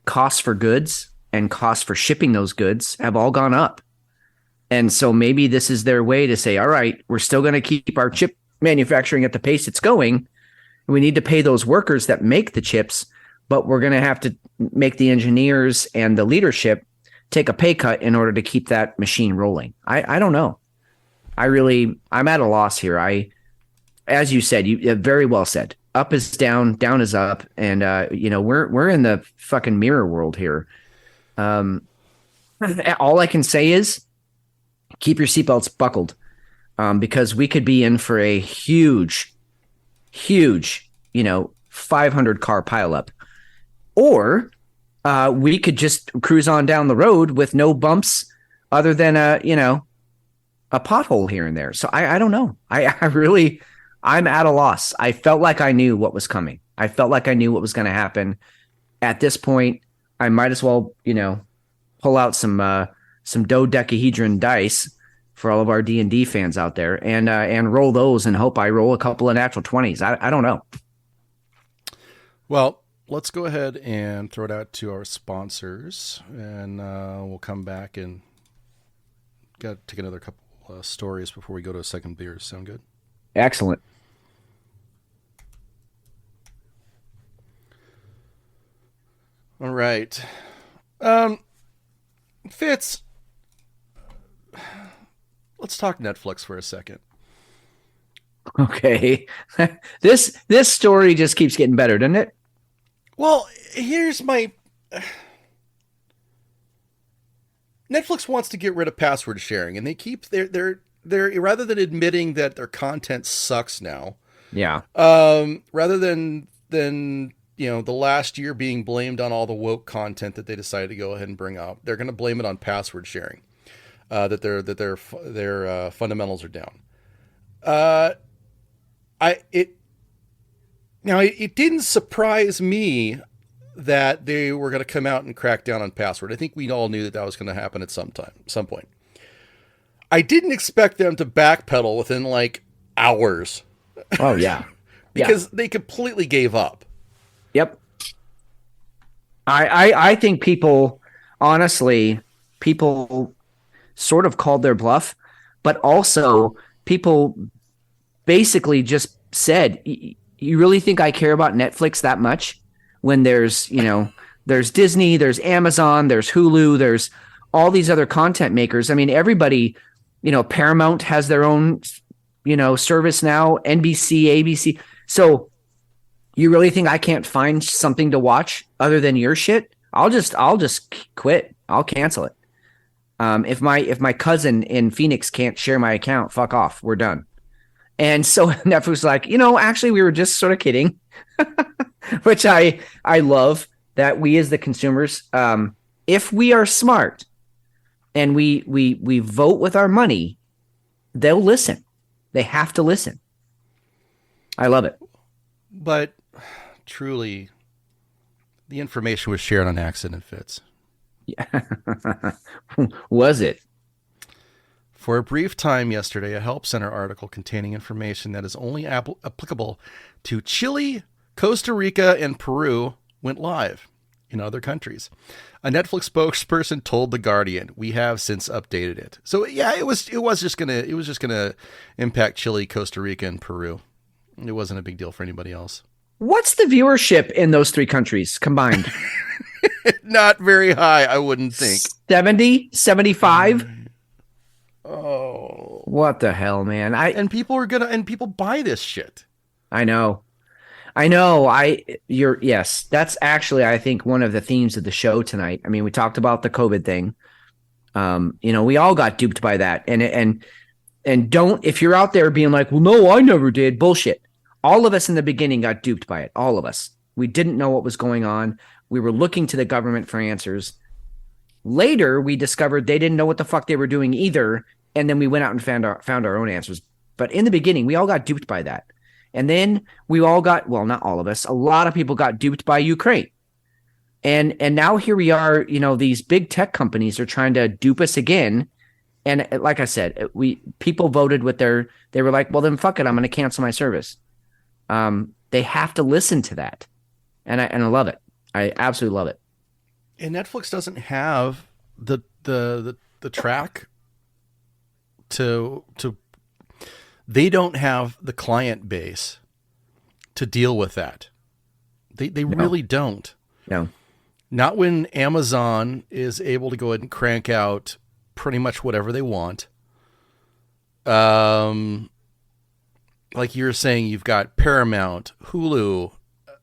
costs for goods and costs for shipping those goods have all gone up. And so maybe this is their way to say, all right, we're still going to keep our chip manufacturing at the pace it's going. We need to pay those workers that make the chips, but we're going to have to make the engineers and the leadership take a pay cut in order to keep that machine rolling. I don't know. I'm at a loss here. As you said, you very well said. Up is down, down is up, and we're in the fucking mirror world here. All I can say is keep your seatbelts buckled, because we could be in for a huge 500 car pileup, or we could just cruise on down the road with no bumps other than a pothole here and there. So I don't know. I'm at a loss. I felt like I knew what was coming. I felt like I knew what was going to happen. At this point, I might as well, pull out some dodecahedron dice for all of our D&D fans out there and roll those and hope I roll a couple of natural 20s. I don't know. Well, let's go ahead and throw it out to our sponsors, and we'll come back and got to take another couple stories before we go to a second beer. Sound good? Excellent. All right. Fitz, let's talk Netflix for a second. Okay. This story just keeps getting better, doesn't it? Well, here's my... Netflix wants to get rid of password sharing, and they keep they're rather than admitting that their content sucks now. Yeah. Rather than the last year being blamed on all the woke content that they decided to go ahead and bring up, they're going to blame it on password sharing. That their fundamentals are down. It didn't surprise me that they were going to come out and crack down on password. I think we all knew that was going to happen at some point. I didn't expect them to backpedal within like hours. Oh yeah. Because they completely gave up. Yep. I think people sort of called their bluff, but also people basically just said, you really think I care about Netflix that much when there's Disney, there's Amazon, there's Hulu, there's all these other content makers. I mean, everybody, Paramount has their own, service now, NBC, ABC. So you really think I can't find something to watch other than your shit? I'll just quit. I'll cancel it. If my cousin in Phoenix can't share my account, fuck off. We're done. And so Netflix was like, actually we were just sort of kidding, which I love that we as the consumers, if we are smart and we vote with our money, they'll listen. They have to listen. I love it. But truly, the information was shared on accident, Fitz. Yeah. Was it? For a brief time yesterday, a Help Center article containing information that is only applicable to Chile, Costa Rica, and Peru went live in other countries. A Netflix spokesperson told The Guardian, "We have since updated it." So yeah, it was just gonna impact Chile, Costa Rica, and Peru. It wasn't a big deal for anybody else. What's the viewership in those three countries combined? Not very high, I wouldn't think. 70, 75? Oh, what the hell, man! People buy this shit. I know. Yes, that's actually, I think, one of the themes of the show tonight. I mean, we talked about the COVID thing. We all got duped by that, and if you're out there being like, well, no, I never did. Bullshit. All of us in the beginning got duped by it. All of us. We didn't know what was going on. We were looking to the government for answers. Later, we discovered they didn't know what the fuck they were doing either. And then we went out and found our own answers. But in the beginning, we all got duped by that. And then we all got, well, not all of us, a lot of people got duped by Ukraine. And now here we are, these big tech companies are trying to dupe us again. And like I said, people voted with they were like, well, then fuck it, I'm going to cancel my service. They have to listen to that. And I love it. I absolutely love it. And Netflix doesn't have the track to they don't have the client base to deal with that. They really don't. No. Not when Amazon is able to go ahead and crank out pretty much whatever they want. Like you were saying, you've got Paramount, Hulu.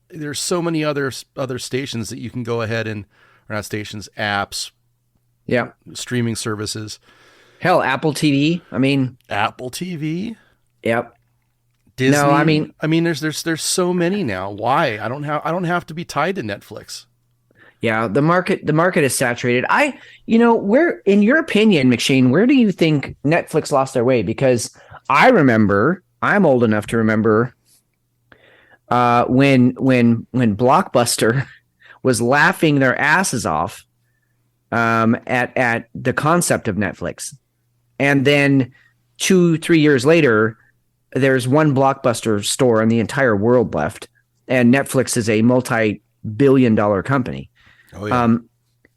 There's so many other stations that you can go ahead and, or not stations, apps, Yeah. streaming services. Hell, Apple TV. I mean, Apple TV, yep. Disney. No, I mean, there's so many now. Why? I don't have to be tied to Netflix. yeah, the market is saturated. Where, in your opinion, McShane, where do you think Netflix lost their way? Because I'm old enough to remember when Blockbuster was laughing their asses off at the concept of Netflix. And then 2-3 years later, there's one Blockbuster store in the entire world left, and Netflix is a multi-billion-dollar company. Oh yeah.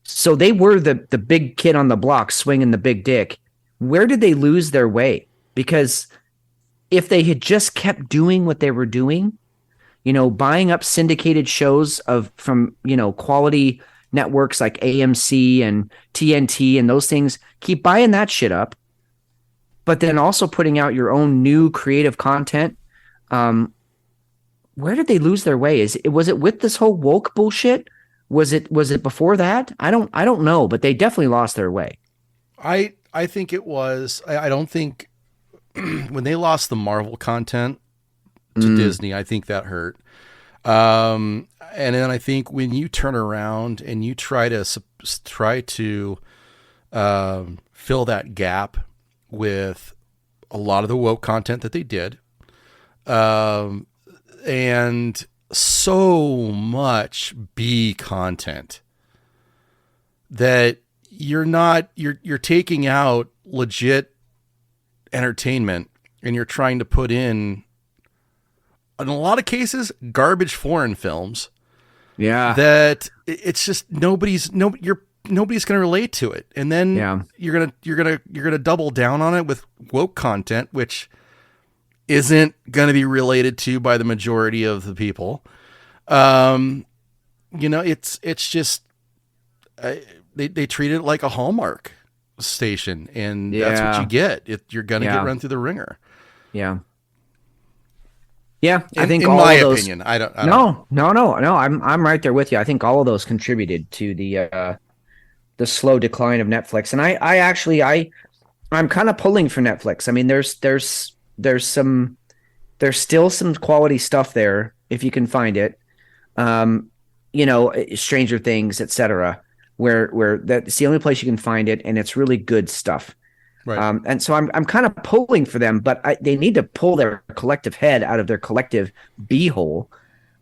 So they were the big kid on the block swinging the big dick. Where did they lose their way? Because if they had just kept doing what they were doing, buying up syndicated shows from quality networks like AMC and TNT and those things, keep buying that shit up, but then also putting out your own new creative content. Where did they lose their way? Was it with this whole woke bullshit? Was it before that? I don't know, but they definitely lost their way. I think it was. I don't think when they lost the Marvel content to Disney, I think that hurt. And then I think when you turn around and you try to fill that gap with a lot of the woke content that they did, and so much B content that you're taking out legit entertainment and you're trying to put in a lot of cases, garbage foreign films. Yeah. That it's just nobody's going to relate to it. And then you're going to double down on it with woke content, which isn't going to be related to by the majority of the people. It's just, they treat it like a Hallmark station, and that's what you get. You're going to get run through the ringer. Yeah. Yeah, I think in all my of those. opinion, I don't. No. I'm right there with you. I think all of those contributed to the slow decline of Netflix, and I'm kind of pulling for Netflix. I mean, there's still some quality stuff there if you can find it. Stranger Things, etc., where that's the only place you can find it, and it's really good stuff. Right. And so I'm kind of pulling for them, but they need to pull their collective head out of their collective beehole,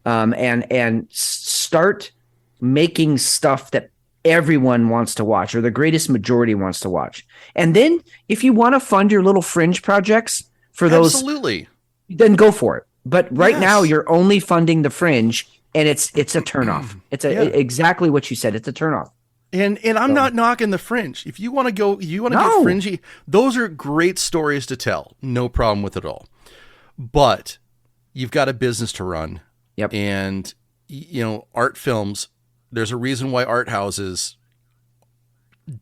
and start making stuff that everyone wants to watch, or the greatest majority wants to watch. And then if you want to fund your little fringe projects for those, absolutely, then go for it. But right Yes. now you're only funding the fringe, and it's a turnoff. It's exactly what you said. It's a turnoff. And I'm not knocking the fringe. If you want to get fringy, those are great stories to tell. No problem with it all. But you've got a business to run. Yep. And art films, there's a reason why art houses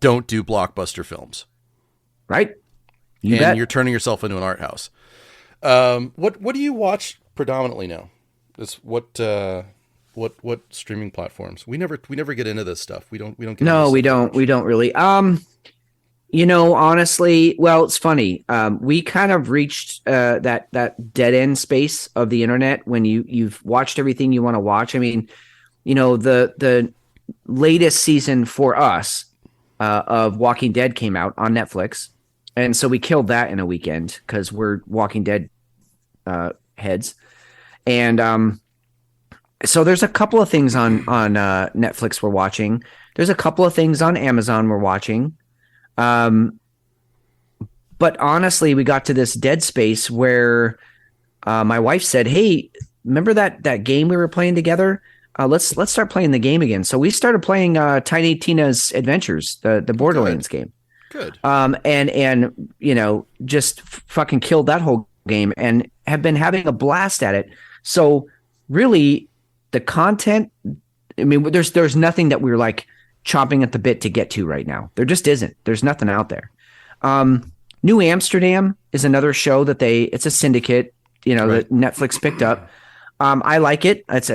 don't do blockbuster films. Right? You're turning yourself into an art house. What do you watch predominantly now? What streaming platforms? We never get into this stuff. We don't get No, we don't really. Honestly, well, it's funny. We kind of reached that dead end space of the internet when you've watched everything you want to watch. I mean, the latest season for us of Walking Dead came out on Netflix, and so we killed that in a weekend because we're Walking Dead heads. And so there's a couple of things on Netflix we're watching. There's a couple of things on Amazon we're watching. But honestly, we got to this dead space where my wife said, "Hey, remember that game we were playing together? let's start playing the game again. So we started playing Tiny Tina's Adventures, the Borderlands game. Good. And just fucking killed that whole game and have been having a blast at it. So really, the content. I mean, there's nothing that we're like chomping at the bit to get to right now. There just isn't. There's nothing out there. New Amsterdam is another show that it's a syndicate, that Netflix picked up. I like it. It's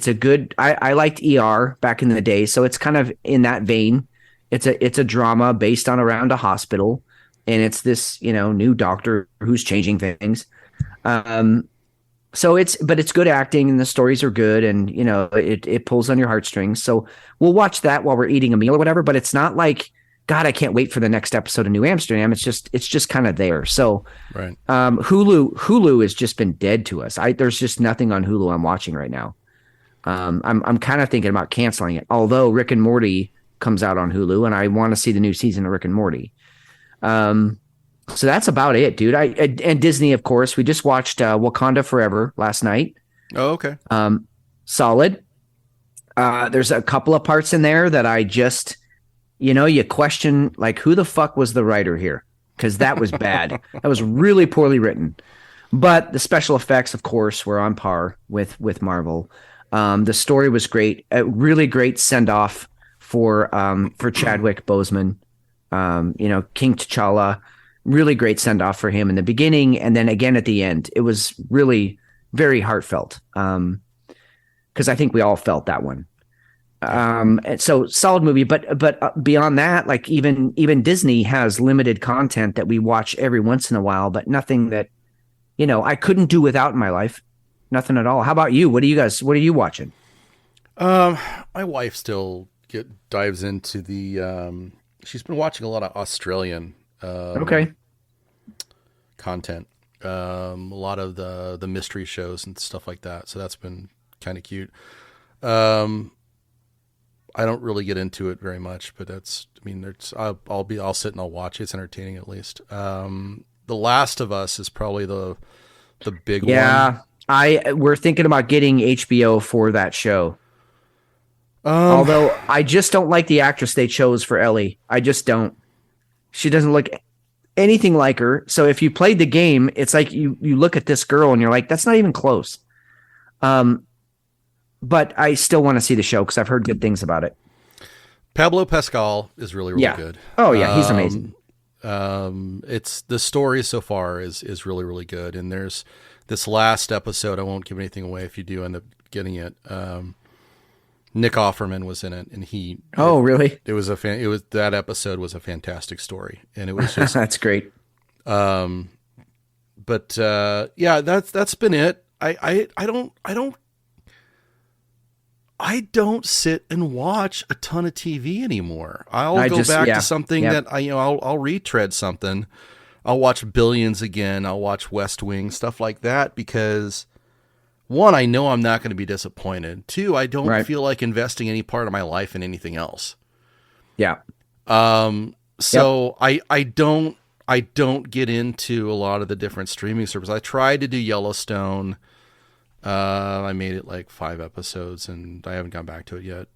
a good. I liked ER back in the day, so it's kind of in that vein. It's a drama based around a hospital, and it's this new doctor who's changing things. So it's good acting and the stories are good and it pulls on your heartstrings. So we'll watch that while we're eating a meal or whatever, but it's not like, God, I can't wait for the next episode of New Amsterdam. It's just kind of there. So right. Hulu has just been dead to us. There's just nothing on Hulu I'm watching right now. I'm kind of thinking about canceling it. Although Rick and Morty comes out on Hulu and I want to see the new season of Rick and Morty. So that's about it, dude. And Disney, of course. We just watched Wakanda Forever last night. Oh, okay. Solid. There's a couple of parts in there that I just, you question, like, who the fuck was the writer here? Because that was bad. That was really poorly written. But the special effects, of course, were on par with Marvel. The story was great. A really great send off for Chadwick Boseman. King T'Challa. Really great send off for him in the beginning, and then again at the end. It was really very heartfelt. Because I think we all felt that one. And so solid movie, but beyond that, like even Disney has limited content that we watch every once in a while, but nothing that I couldn't do without in my life. Nothing at all. How about you? What are you watching? My wife still dives into the. She's been watching a lot of Australian. Content, a lot of the mystery shows and stuff like that. So that's been kind of cute. I don't really get into it very much, but I'll sit and I'll watch. It's entertaining at least. The Last of Us is probably the big one. Yeah, we're thinking about getting HBO for that show. Although I just don't like the actress they chose for Ellie. I just don't. She doesn't look anything like her. So if you played the game, it's like you look at this girl and you're like, that's not even close. But I still want to see the show because I've heard good things about it. Pablo Pascal is really, really good. Oh yeah, he's amazing. It's the story so far is really, really good. And there's this last episode. I won't give anything away if you do end up getting it. Nick Offerman was in it, and really? That episode was a fantastic story, and it was just that's great. Yeah, that's been it. I don't sit and watch a ton of TV anymore. I'll go back to something that I'll retread something. I'll watch Billions again. I'll watch West Wing, stuff like that, because one, I know I'm not going to be disappointed. Two, I don't feel like investing any part of my life in anything else. Yeah. So I don't get into a lot of the different streaming services. I tried to do Yellowstone. I made it like 5 episodes and I haven't gone back to it yet.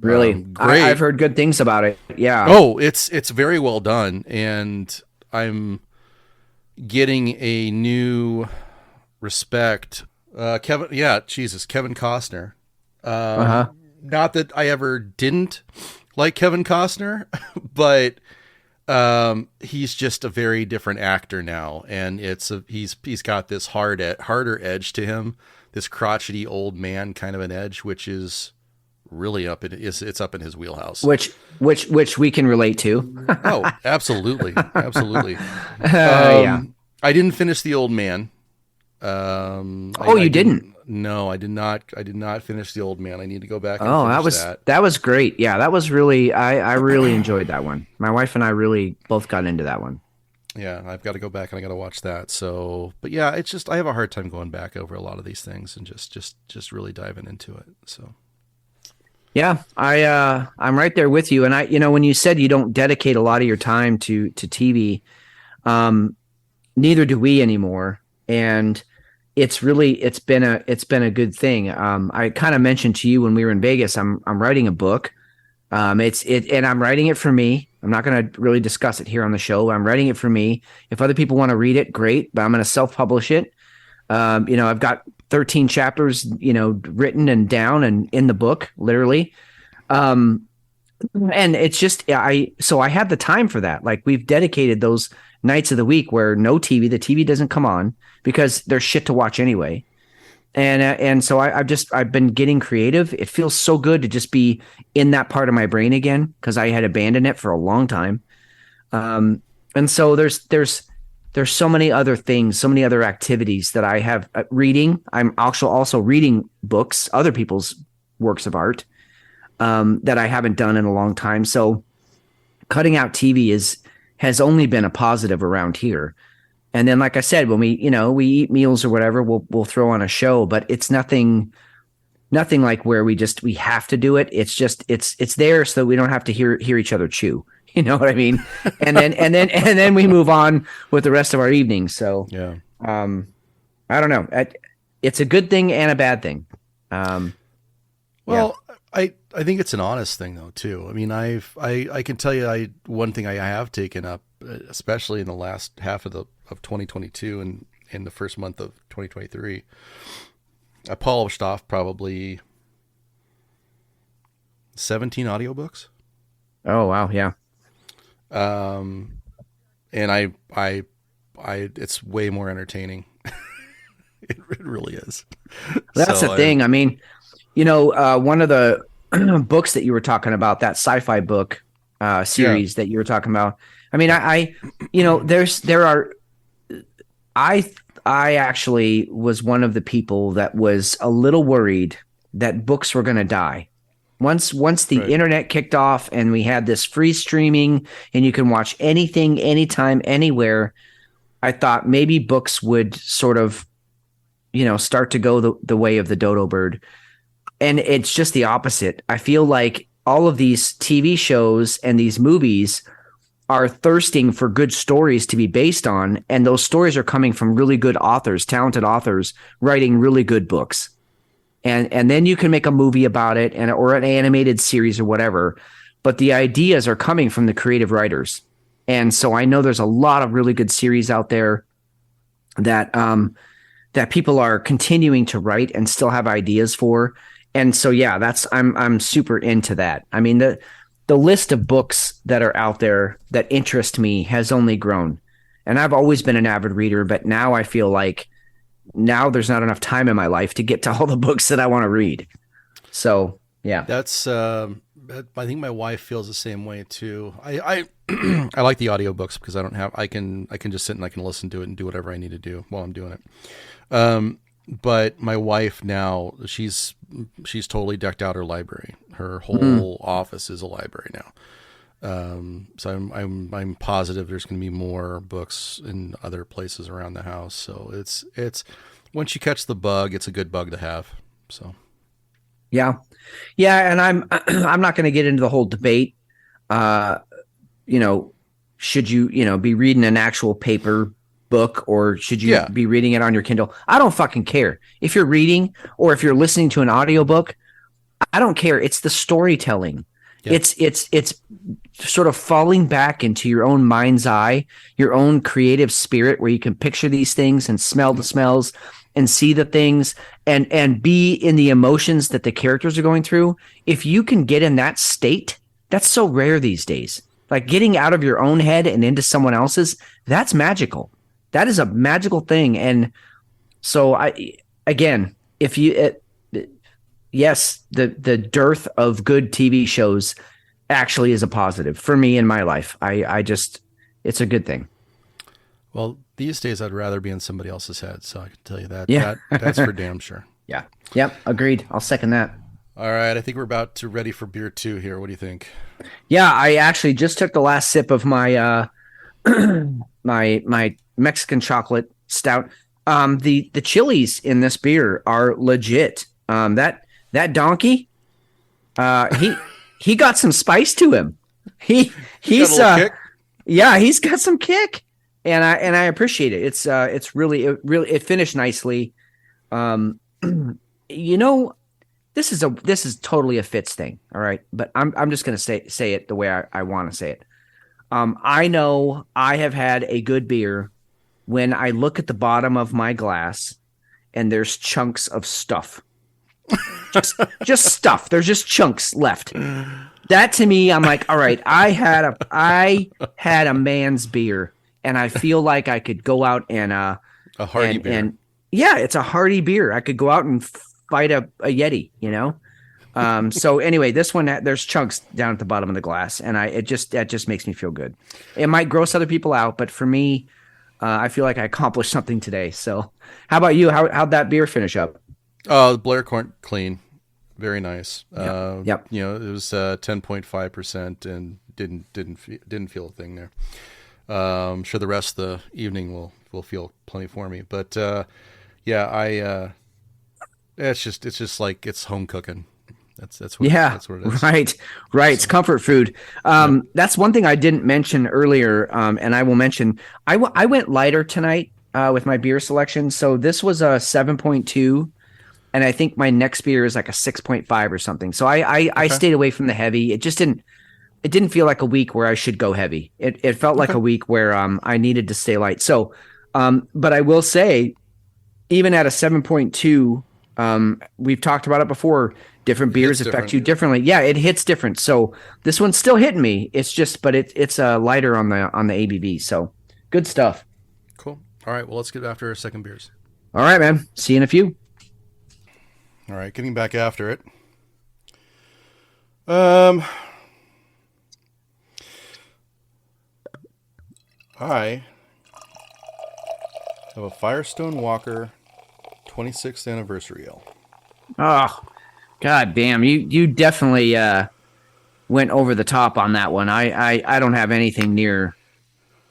Really? Great. I've heard good things about it. Yeah. Oh, it's very well done. And I'm getting a new respect. Kevin Costner. Not that I ever didn't like Kevin Costner, but he's just a very different actor now, and he's got this harder edge to him, this crotchety old man kind of an edge, which is really it's up in his wheelhouse. Which we can relate to. Oh, absolutely, absolutely. Yeah. I didn't finish The Old Man. You didn't? No, I did not. I did not finish The Old Man. I need to go back and finish that. That was great. Yeah, that was really, I really enjoyed that one. My wife and I really both got into that one. Yeah, I've got to go back and I got to watch that. So, but yeah, it's just, I have a hard time going back over a lot of these things and just really diving into it. So. Yeah, I'm right there with you. And when you said you don't dedicate a lot of your time to TV, neither do we anymore. And it's been a good thing. I kind of mentioned to you when we were in Vegas, I'm writing a book. And I'm writing it for me. I'm not going to really discuss it here on the show. I'm writing it for me. If other people want to read it, great, but I'm going to self-publish it. I've got 13 chapters, written and down and in the book, literally. And it's just, so I have the time for that. Like, we've dedicated those nights of the week where no TV, the TV doesn't come on because there's shit to watch anyway. And so I've been getting creative. It feels so good to just be in that part of my brain again, because I had abandoned it for a long time. And so there's so many other things, so many other activities that I have reading. I'm also reading books, other people's works of art, that I haven't done in a long time. So cutting out TV has only been a positive around here. And then, like I said, when we eat meals or whatever, we'll throw on a show, but it's nothing like where we have to do it. It's just, it's there so that we don't have to hear each other chew. You know what I mean? And then we move on with the rest of our evening. So, yeah. I don't know. It's a good thing and a bad thing. Well, yeah. I think it's an honest thing though, too. I mean, I can tell you, one thing I have taken up, especially in the last half of 2022 and in the first month of 2023, I polished off probably 17 audiobooks. Oh, wow. Yeah. And I it's way more entertaining. It really is. That's the thing. I mean, one of the books that you were talking about, that sci-fi book series that you were talking about. I mean, I actually was one of the people that was a little worried that books were going to die. Once the internet kicked off and we had this free streaming and you can watch anything, anytime, anywhere, I thought maybe books would sort of, start to go the way of the dodo bird. And it's just the opposite. I feel like all of these TV shows and these movies are thirsting for good stories to be based on, and those stories are coming from really good authors, talented authors writing really good books. And then you can make a movie about it or an animated series or whatever, but the ideas are coming from the creative writers. And so I know there's a lot of really good series out there that people are continuing to write and still have ideas for. And so, yeah, I'm super into that. I mean, the list of books that are out there that interest me has only grown. And I've always been an avid reader, but now I feel like now there's not enough time in my life to get to all the books that I want to read. So, yeah. That's, I think my wife feels the same way too. I I like the audiobooks because I can just sit and I can listen to it and do whatever I need to do while I'm doing it. But my wife now, she's totally decked out her library. Her whole office is a library now. So I'm positive there's going to be more books in other places around the house. So it's once you catch the bug, it's a good bug to have. So yeah. And I'm not going to get into the whole debate. Should you be reading an actual paper book or should you be reading it on your Kindle? I don't fucking care. If you're reading or if you're listening to an audiobook, I don't care. It's the storytelling. Yeah. It's sort of falling back into your own mind's eye, your own creative spirit where you can picture these things and smell the smells and see the things and be in the emotions that the characters are going through. If you can get in that state, that's so rare these days. Like getting out of your own head and into someone else's, that's magical. That is a magical thing. And so yes, the dearth of good TV shows actually is a positive for me in my life. It's a good thing. Well, these days I'd rather be in somebody else's head. So I can tell you that. Yeah. That's for damn sure. Yeah. Yep. Agreed. I'll second that. All right. I think we're about to ready for beer 2 here. What do you think? Yeah. I actually just took the last sip of my, my Mexican chocolate stout. The chilies in this beer are legit. That donkey, he got some spice to him. He's got some kick, and I appreciate it. It finished nicely. You know, this is totally a Fitz thing, all right. But I'm just gonna say it the way I want to say it. I know I have had a good beer when I look at the bottom of my glass and there's chunks of stuff. Just stuff. There's just chunks left. That to me, I'm like, all right, I had a man's beer, and I feel like I could go out and A hearty beer. and yeah, it's a hearty beer. I could go out and fight a Yeti, you know. So anyway, this one there's chunks down at the bottom of the glass, and that just makes me feel good. It might gross other people out, but for me, I feel like I accomplished something today. So, how about you? How'd that beer finish up? The Blarecorn clean, very nice. Yep. You know, it was 10.5% and didn't feel a thing there. I'm sure the rest of the evening will feel plenty for me. But yeah, it's just like it's home cooking. That's what it is. Right. It's comfort food. That's one thing I didn't mention earlier, and I will mention. I went lighter tonight with my beer selection. So this was a 7.2, and I think my next beer is like a 6.5 or something. So I stayed away from the heavy. It didn't feel like a week where I should go heavy. It felt like a week where I needed to stay light. So, but I will say, even at a 7.2, we've talked about it before. Different beers affect you differently. Yeah, it hits different. So this one's still hitting me. It's just, but it's lighter on the ABV. So good stuff. Cool. All right. Well, let's get after our second beers. All right, man. See you in a few. All right. Getting back after it. I have a Firestone Walker 26th anniversary ale. Oh, God damn. You definitely went over the top on that one. I don't have anything near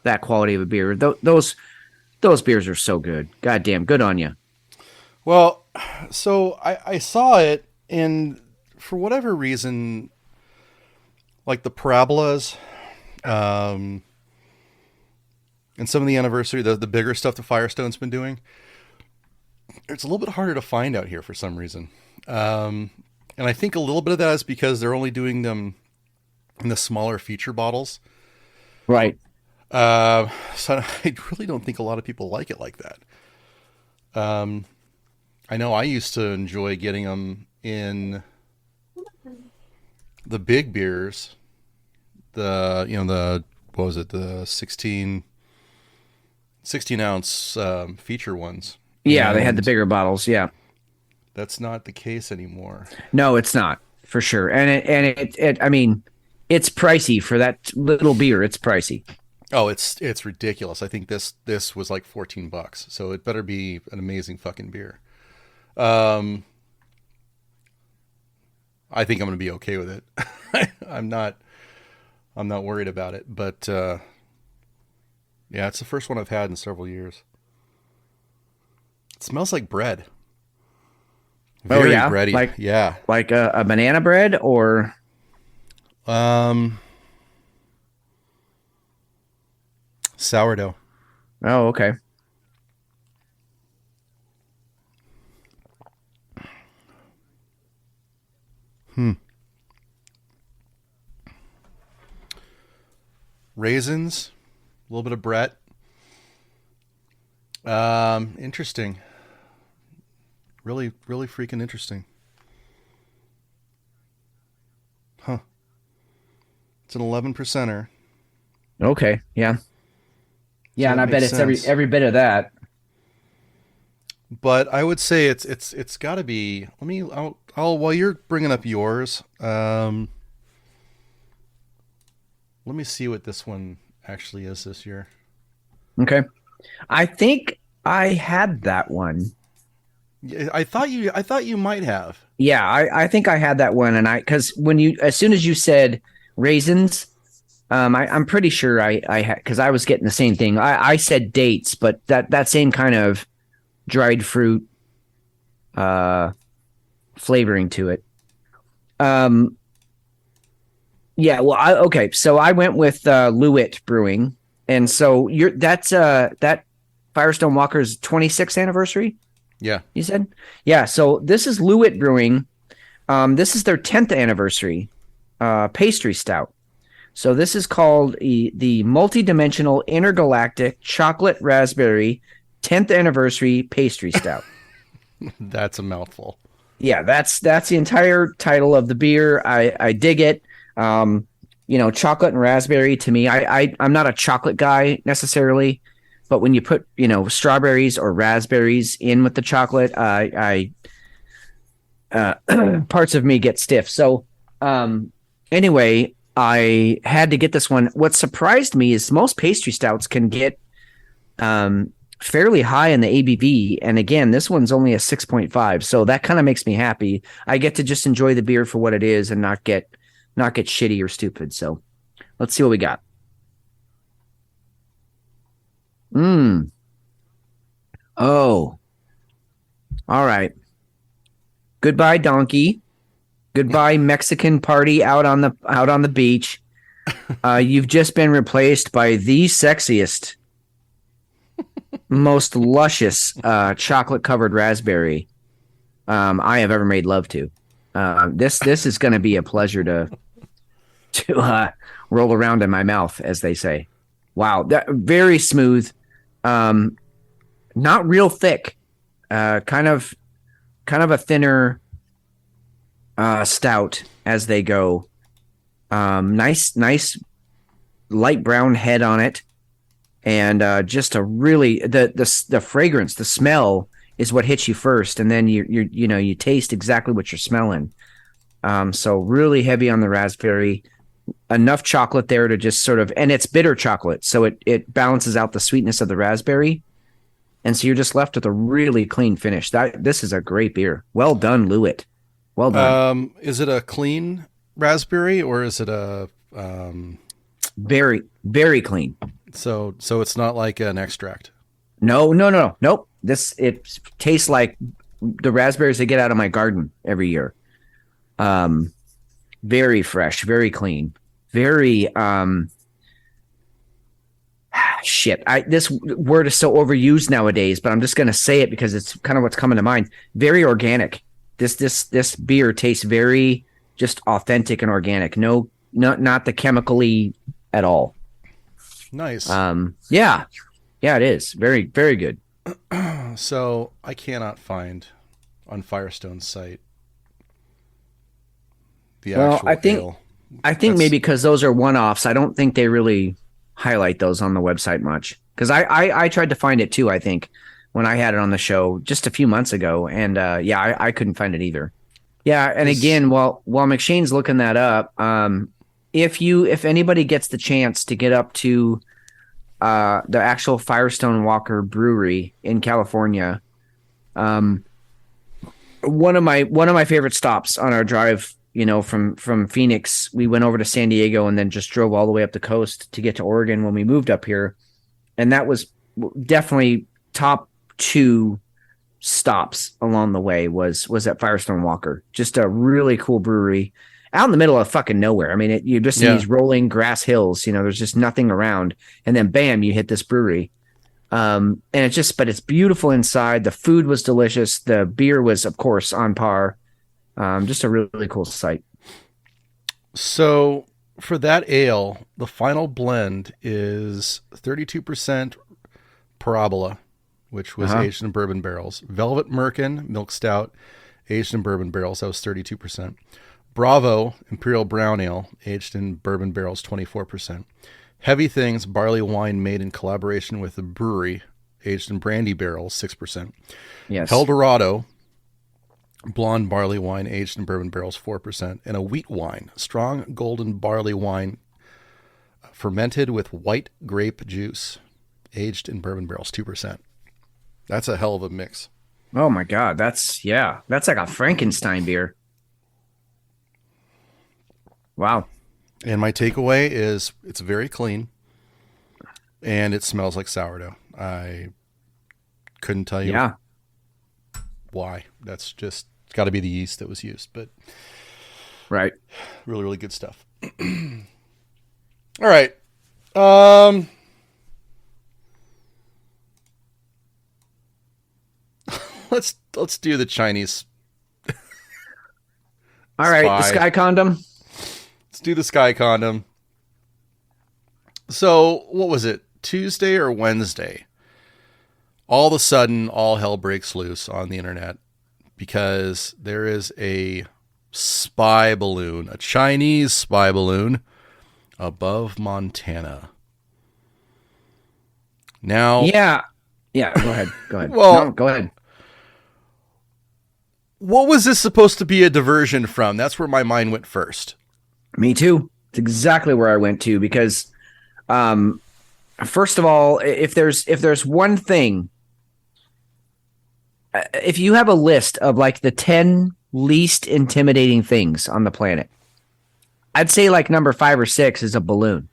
that quality of a beer. Those beers are so good. God damn, good on you. Well, so I saw it, and for whatever reason, like the parabolas, and some of the anniversary, the bigger stuff the Firestone's been doing, it's a little bit harder to find out here for some reason. And I think a little bit of that is because they're only doing them in the smaller feature bottles. Right. So I really don't think a lot of people like it like that. I know I used to enjoy getting them in the big beers, what was it? The 16 ounce, feature ones. Yeah. They had the bigger bottles. Yeah. That's not the case anymore. No, it's not for sure. And it I mean, it's pricey for that little beer. It's pricey. Oh, it's ridiculous. I think this was like $14, so it better be an amazing fucking beer. I think I'm going to be okay with it. I'm not worried about it, but yeah, it's the first one I've had in several years. It smells like bread. Very bready. Like a banana bread or sourdough. Oh, okay. Raisins, a little bit of Brett. Interesting. Really, really freaking interesting. Huh. It's an 11%er. Okay. Yeah. Yeah, So and that I bet makes it's sense. every bit of that. But I would say it's got to be. I'll while you're bringing up yours, let me see what this one actually is this year. Okay. I think I had that one. I thought you might have. Yeah, I think I had that one, and because as soon as you said raisins, I'm pretty sure I had, because I was getting the same thing. I said dates, but that same kind of dried fruit flavoring to it. Yeah, well, okay, so I went with Lewitt Brewing, and so that Firestone Walker's 26th anniversary. Yeah. You said? Yeah. So this is Lewitt Brewing. This is their 10th anniversary pastry stout. So this is called the Multidimensional Intergalactic Chocolate Raspberry 10th Anniversary Pastry Stout. That's a mouthful. Yeah, that's the entire title of the beer. I dig it. Chocolate and raspberry to me. I'm not a chocolate guy necessarily, but when you put strawberries or raspberries in with the chocolate, I parts of me get stiff. So anyway, I had to get this one. What surprised me is most pastry stouts can get fairly high in the ABV. And again, this one's only a 6.5. So that kind of makes me happy. I get to just enjoy the beer for what it is and not get shitty or stupid. So let's see what we got. Oh, all right. Goodbye, donkey. Goodbye, Mexican party out on the beach. You've just been replaced by the sexiest, most luscious chocolate covered raspberry I have ever made love to. This is going to be a pleasure to roll around in my mouth, as they say. Wow, that very smooth, not real thick, kind of a thinner stout as they go. Nice light brown head on it, and just a really the fragrance, the smell is what hits you first, and then you taste exactly what you're smelling. So really heavy on the raspberry, enough chocolate there to just sort of, and it's bitter chocolate, so it balances out the sweetness of the raspberry, and so you're just left with a really clean finish. This is a great beer. Well done, Lewitt. Well done. Is it a clean raspberry or is it a very, very clean? So it's not like an extract. No. Nope. It tastes like the raspberries I get out of my garden every year. Very fresh, very clean, very shit. This word is so overused nowadays, but I'm just gonna say it because it's kind of what's coming to mind. Very organic. This beer tastes very just authentic and organic. No, not the chemically at all. Nice. Yeah, it is very, very good. So I cannot find on Firestone's site the actual ale. I think maybe because those are one-offs. I don't think they really highlight those on the website much. Because I tried to find it too, I think, when I had it on the show just a few months ago. And I couldn't find it either. Yeah, and again, while McShane's looking that up, if anybody gets the chance to get up to the actual Firestone Walker Brewery in California, one of my favorite stops on our drive, from Phoenix, we went over to San Diego and then just drove all the way up the coast to get to Oregon when we moved up here, and that was definitely top 2 stops along the way was at Firestone Walker. Just a really cool brewery out in the middle of fucking nowhere. I mean, you just see these rolling grass hills, there's just nothing around. And then bam, you hit this brewery. And but it's beautiful inside. The food was delicious. The beer was, of course, on par. Just a really, really cool site. So for that ale, the final blend is 32% Parabola, which was aged in bourbon barrels. Velvet Merkin Milk Stout, aged in bourbon barrels. That was 32%. Bravo Imperial Brown Ale, aged in bourbon barrels, 24%. Heavy Things Barley Wine made in collaboration with the brewery, aged in brandy barrels, 6%. Yes. Eldorado Blonde Barley Wine, aged in bourbon barrels, 4%. And a wheat wine, strong golden barley wine, fermented with white grape juice, aged in bourbon barrels, 2%. That's a hell of a mix. Oh my God. That's like a Frankenstein beer. Wow. And my takeaway is it's very clean and it smells like sourdough. I couldn't tell you why. That's just, it's got to be the yeast that was used, but right. Really, really good stuff. All right. let's do the Chinese. All right, the sky condom. Let's do the sky condom. So, what was it? Tuesday or Wednesday? All of a sudden, all hell breaks loose on the internet because there is a spy balloon, a Chinese spy balloon above Montana. Now, Yeah. Go ahead. Well, no, go ahead. what was this supposed to be a diversion from? That's where my mind went first. Me too. It's exactly where I went to because, first of all, if there's one thing, if you have a list of like the 10 least intimidating things on the planet, I'd say like number 5 or 6 is a balloon.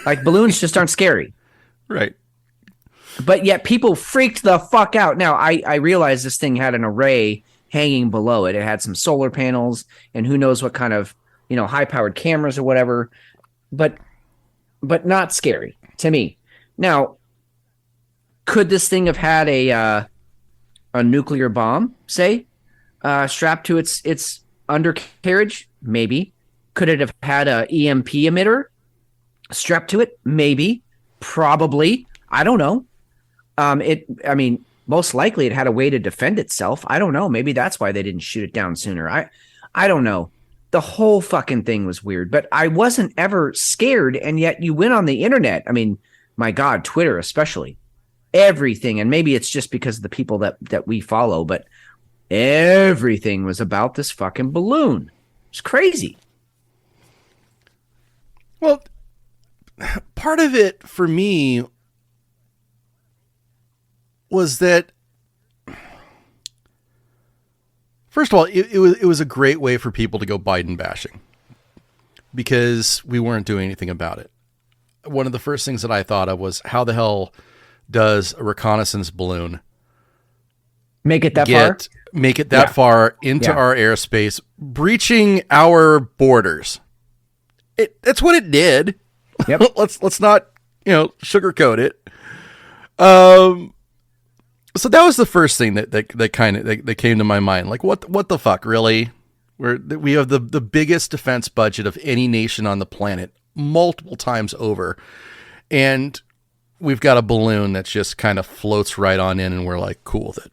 Like balloons just aren't scary. Right. But yet people freaked the fuck out. Now, I realized this thing had an array hanging below it. It had some solar panels and who knows what kind of, high-powered cameras or whatever. But not scary to me. Now, could this thing have had a nuclear bomb, say, strapped to its undercarriage? Maybe. Could it have had a EMP emitter strapped to it? Maybe. Probably. I don't know. Most likely it had a way to defend itself. I don't know. Maybe that's why they didn't shoot it down sooner. I don't know. The whole fucking thing was weird, but I wasn't ever scared. And yet you went on the internet. I mean, my God, Twitter, especially everything. And maybe it's just because of the people that we follow, but everything was about this fucking balloon. It's crazy. Well, part of it for me was that, first of all, it was a great way for people to go Biden bashing because we weren't doing anything about it. One of the first things that I thought of was, how the hell does a reconnaissance balloon Make it that far into our airspace, breaching our borders? That's what it did. Yep. let's not sugarcoat it. So that was the first thing that came to my mind. Like, what the fuck, really? We have the biggest defense budget of any nation on the planet multiple times over, and we've got a balloon that just kind of floats right on in, and we're like, cool with it.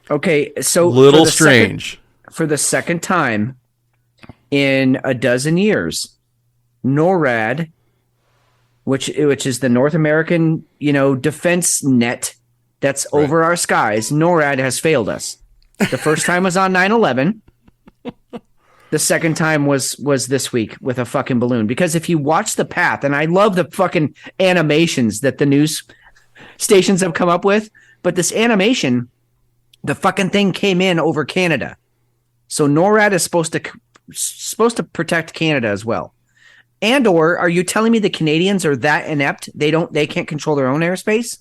Okay, so little strange. For the second time in a dozen years, NORAD, which is the North American, defense net that's over our skies, NORAD has failed us. The first time was on 9/11. The second time was this week with a fucking balloon. Because if you watch the path, and I love the fucking animations that the news stations have come up with, but this animation, the fucking thing came in over Canada. So NORAD is supposed to protect Canada as well. And or are you telling me the Canadians are that inept they can't control their own airspace?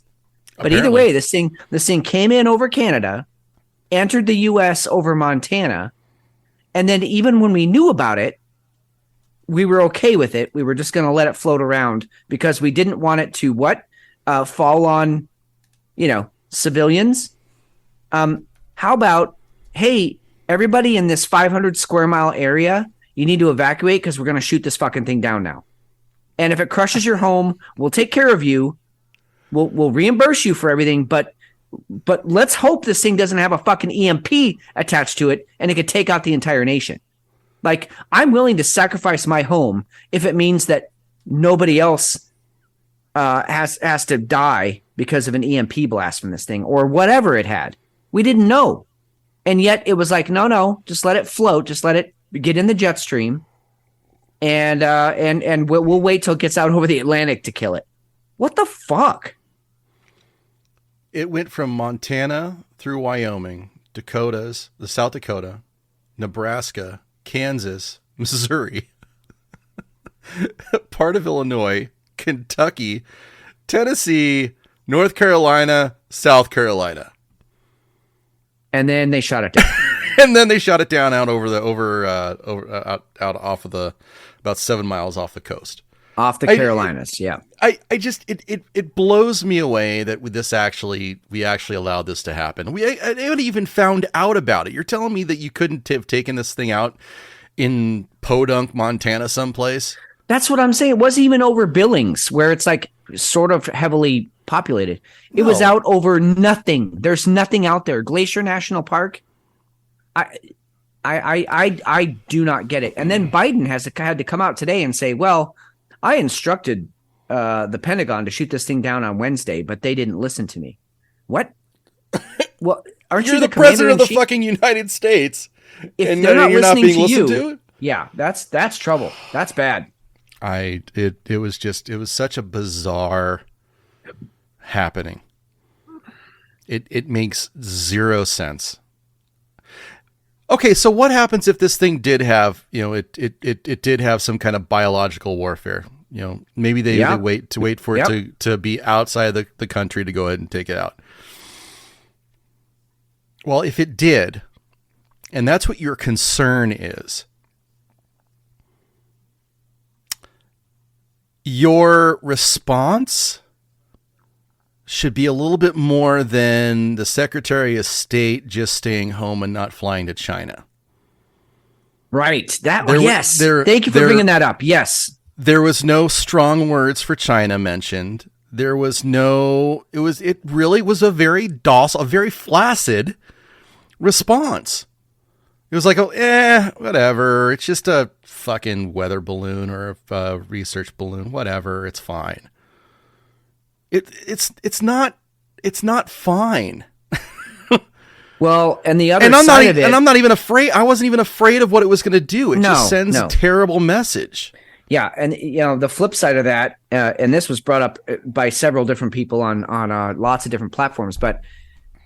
But Apparently. Either way, this thing came in over Canada, entered the US over Montana, and then even when we knew about it, we were okay with it. We were just going to let it float around because we didn't want it to fall on, civilians. How about, hey, everybody in this 500 square mile area, you need to evacuate because we're going to shoot this fucking thing down now. And if it crushes your home, we'll take care of you. We'll reimburse you for everything, but let's hope this thing doesn't have a fucking EMP attached to it and it could take out the entire nation. Like, I'm willing to sacrifice my home if it means that nobody else has to die because of an EMP blast from this thing or whatever it had. We didn't know. And yet it was like, no, just let it float. Just let it get in the jet stream. And we'll wait till it gets out over the Atlantic to kill it. What the fuck? It went from Montana through Wyoming, Dakotas, the South Dakota, Nebraska, Kansas, Missouri, part of Illinois, Kentucky, Tennessee, North Carolina, South Carolina. And then they shot it down. And then they shot it down out off of about 7 miles off the coast. Off the Carolinas, yeah. I just it blows me away that we actually allowed this to happen. We haven't even found out about it. You're telling me that you couldn't have taken this thing out in Podunk, Montana, someplace? That's what I'm saying. It wasn't even over Billings, where it's like sort of heavily populated. It was out over nothing. There's nothing out there. Glacier National Park. I do not get it. And then Biden had to come out today and say, well, I instructed the Pentagon to shoot this thing down on Wednesday, but they didn't listen to me. What? Well, aren't You're you the president of the fucking United States, if they're not listening being to listened you, to? Yeah, that's trouble. That's bad. It was such a bizarre happening. It makes zero sense. Okay, so what happens if this thing did have, it did have some kind of biological warfare? Maybe they wait for it to be outside the country to go ahead and take it out. Well, if it did, and that's what your concern is, your response should be a little bit more than the Secretary of State just staying home and not flying to China. Right. Yes. Thank you for bringing that up. Yes. There was no strong words for China mentioned. There was it really was a very docile, a very flaccid response. It was like, whatever. It's just a fucking weather balloon or a research balloon. Whatever. It's fine. It's not fine. Well, and the other and side of it, and I'm not even afraid. I wasn't even afraid of what it was going to do. It just sends a terrible message. Yeah, and the flip side of that, and this was brought up by several different people on lots of different platforms, but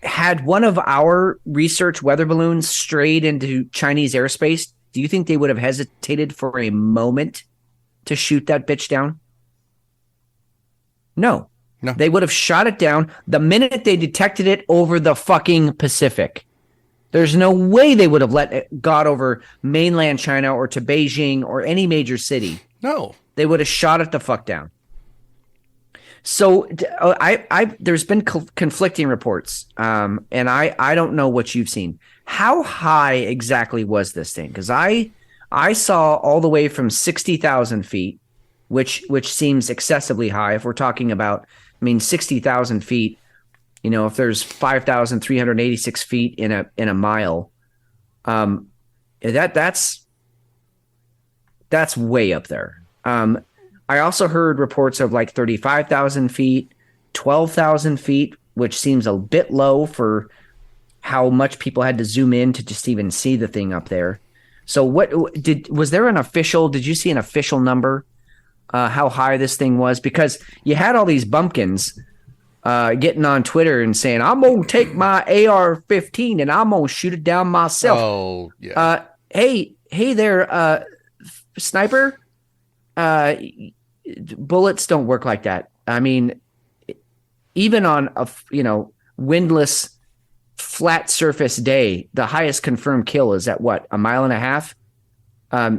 had one of our research weather balloons strayed into Chinese airspace, do you think they would have hesitated for a moment to shoot that bitch down? No. They would have shot it down the minute they detected it over the fucking Pacific. There's no way they would have let it got over mainland China or to Beijing or any major city. No. They would have shot it the fuck down. So there's been conflicting reports, and I don't know what you've seen. How high exactly was this thing? Because I saw all the way from 60,000 feet, which seems excessively high. If we're talking about, 60,000 feet, if there's 5,386 feet in a mile, that's way up there. I also heard reports of like 35,000 feet, 12,000 feet, which seems a bit low for how much people had to zoom in to just even see the thing up there. So did you see an official number, how high this thing was? Because you had all these bumpkins getting on Twitter and saying, I'm going to take my AR-15 and I'm going to shoot it down myself. Oh, yeah. Hey there, sniper. Bullets don't work like that. Even on a windless flat surface day, the highest confirmed kill is at what, a mile and a half?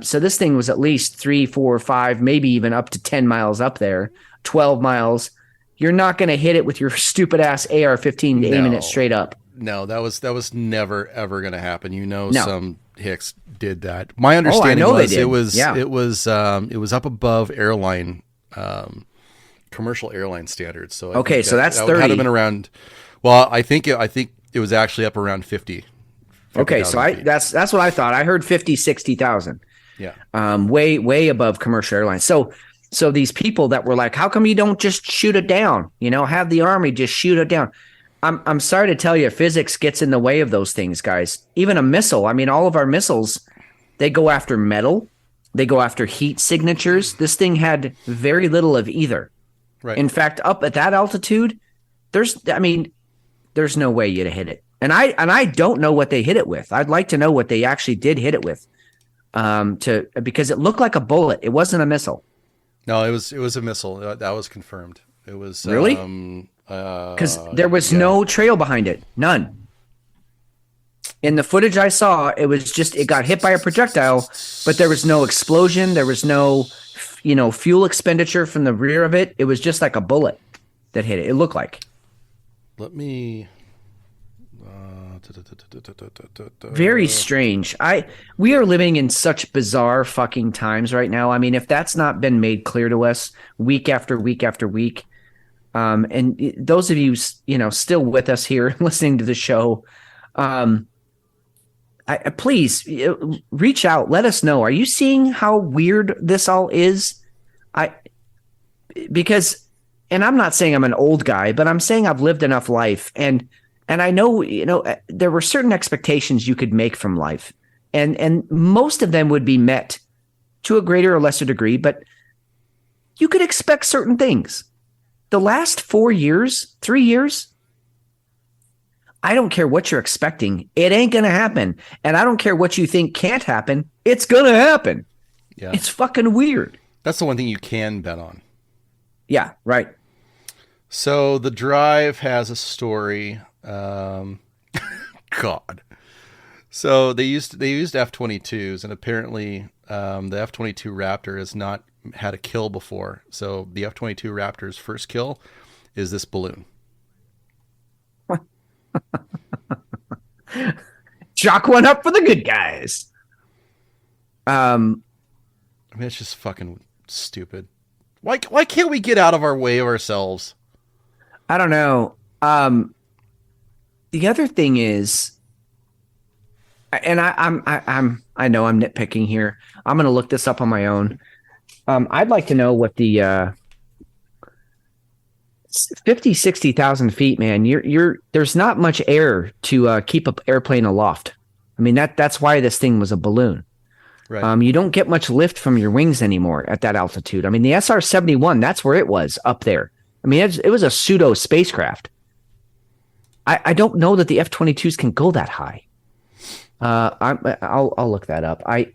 So this thing was at least 3, 4, 5, maybe even up to 10 miles up there, 12 miles. You're not going to hit it with your stupid ass AR-15 aiming it straight up. No, that was never ever going to happen. Some hicks did that. My understanding was it was up above airline commercial airline standards. So so that's 30. Had been around. Well, I think it was actually up around 50. Okay, so that's what I thought. I heard 50, 60,000. Yeah. Way above commercial airlines. So these people that were like, how come you don't just shoot it down? Have the Army just shoot it down. I'm sorry to tell you, physics gets in the way of those things, guys. Even a missile. All of our missiles, they go after metal. They go after heat signatures. This thing had very little of either. Right. In fact, up at that altitude, there's no way you'd hit it. And I don't know what they hit it with. I'd like to know what they actually did hit it with, because it looked like a bullet. It wasn't a missile. No, it was a missile. That was confirmed. It was really because there was no trail behind it. None. In the footage I saw, it was just it got hit by a projectile, but there was no explosion. There was no, fuel expenditure from the rear of it. It was just like a bullet that hit it. It looked like. Let me. Very strange. We are living in such bizarre fucking times right now. I mean, if that's not been made clear to us week after week after week, and those of you, still with us here listening to the show, please reach out. Let us know. Are you seeing how weird this all is? Because I'm not saying I'm an old guy, but I'm saying I've lived enough life, and I know, there were certain expectations you could make from life, and most of them would be met to a greater or lesser degree, but you could expect certain things. The last 3 years, I don't care what you're expecting. It ain't going to happen. And I don't care what you think can't happen. It's going to happen. Yeah. It's fucking weird. That's the one thing you can bet on. Yeah, right. So the Drive has a story. God. So they used F-22s, and apparently the F-22 Raptor has not had a kill before. So the F-22 Raptor's first kill is this balloon. Chalk one up for the good guys. I mean, it's just fucking stupid. Why can't we get out of our way of ourselves? I don't know. The other thing is, and I know I'm nitpicking here. I'm going to look this up on my own. I'd like to know what the 60,000 feet, man. There's not much air to keep an airplane aloft. I mean, that's why this thing was a balloon. Right. You don't get much lift from your wings anymore at that altitude. I mean, the SR-71, that's where it was up there. I mean, it was a pseudo spacecraft. I don't know that the F-22s can go that high. I'll look that up. I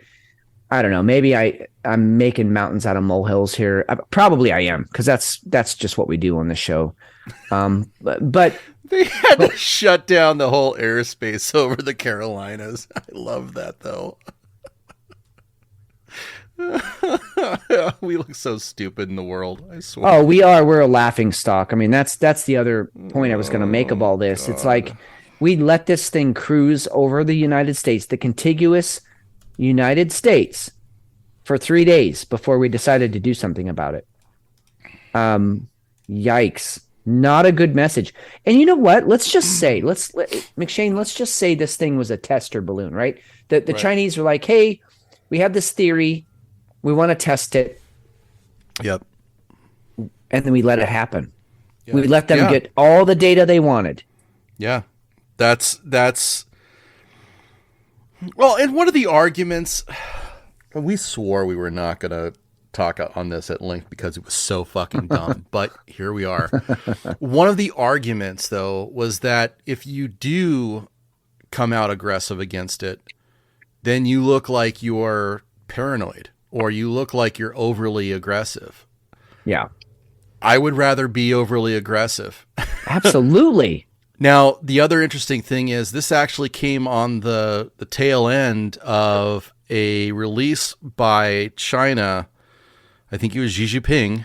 don't know. Maybe I'm making mountains out of molehills here. Probably I am, because that's just what we do on the show. But they had to shut down the whole airspace over the Carolinas. I love that, though. We look so stupid in the world, I swear. Oh, we are. We're a laughing stock. I mean, that's the other point I was going to make of all this. God. It's like we let this thing cruise over the United States, the contiguous United States, for 3 days before we decided to do something about it. Yikes. Not a good message. And you know what? Let's just say, McShane, let's just say this thing was a tester balloon, right? The right. Chinese were like, hey, we have this theory. We want to test it. Yep. And then we let it happen. Yep. We let them get all the data they wanted. Yeah. That's well, and one of the arguments, we swore we were not going to talk on this at length because it was so fucking dumb, but here we are. One of the arguments, though, was that if you do come out aggressive against it, then you look like you're paranoid or you look like you're overly aggressive. Yeah. I would rather be overly aggressive. Absolutely. Now, the other interesting thing is this actually came on the tail end of a release by China. I think it was Xi Jinping,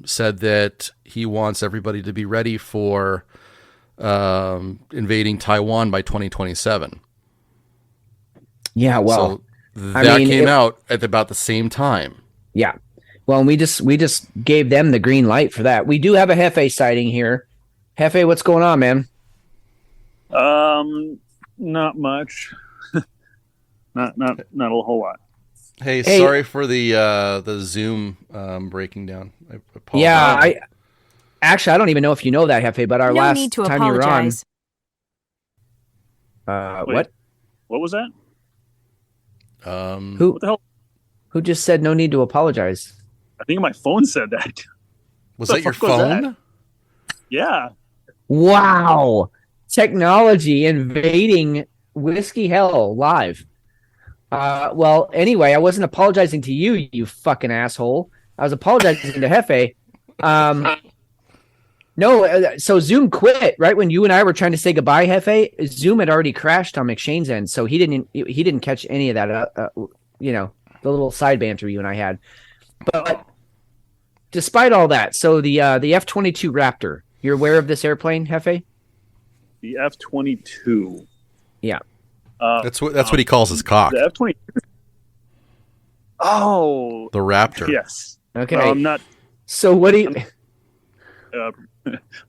said that he wants everybody to be ready for invading Taiwan by 2027. Yeah, well, so that came out at about the same time. Yeah. Well, we just gave them the green light for that. We do have a Hefe sighting here. Hefe, what's going on, man? Not much. not a whole lot. Hey, sorry for the Zoom breaking down. I apologize. Yeah, I don't even know if you know that, Hefe, but our last need to time apologize. You were on. Wait, what was that? Who what the hell? Who just said no need to apologize? I think my phone said that. Was that your phone? Yeah. Wow. Technology invading Whiskey Hell live. Well, anyway, I wasn't apologizing to you, you fucking asshole. I was apologizing to Hefe. No, so Zoom quit right when you and I were trying to say goodbye, Hefe. Zoom had already crashed on McShane's end, so he didn't catch any of that. The little side banter you and I had. But despite all that, so the F-22 Raptor, you're aware of this airplane, Hefe? The F-22. Yeah, That's what he calls his cock. The F-22. Oh, The Raptor. yes. okay. I'm not So what do you?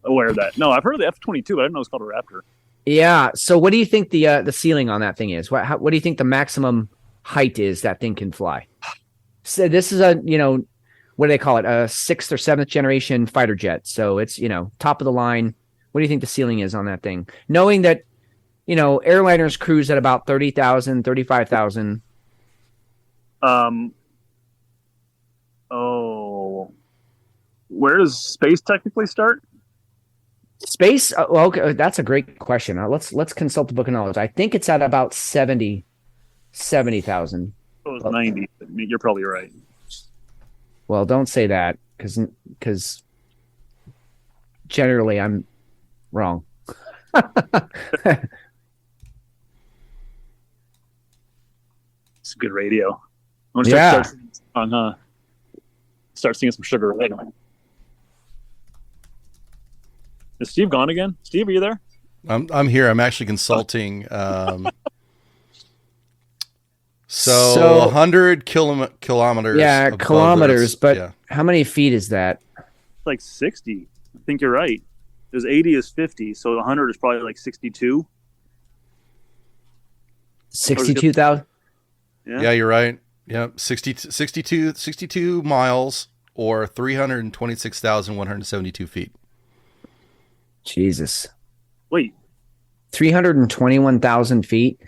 aware of that. No, I've heard of the F-22, but I didn't know it's called a Raptor. Yeah. So what do you think the ceiling on that thing is? What do you think the maximum height is that thing can fly? So this is what do they call it? A 6th or 7th generation fighter jet. So it's, top of the line. What do you think the ceiling is on that thing? Knowing that, airliners cruise at about 30,000, 35,000. Where does space technically start? Space? Well, okay, that's a great question. Let's consult the book of knowledge. I think it's at about 70,000. It was 90. You're probably right. Well, don't say that because generally I'm wrong. It's good radio. I want to start singing some Sugar Ray. Is Steve gone again? Steve, are you there? I'm here. I'm actually consulting. So 100 kilometers. Yeah, above kilometers. Earth's- But yeah. how many feet is that? It's like 60. I think you're right. There's 80 is 50, so 100 is probably like 62. 62,000. Yeah, you're right. Yeah, 62 miles or 326,172 feet. Jesus. Wait, 321,000 feet.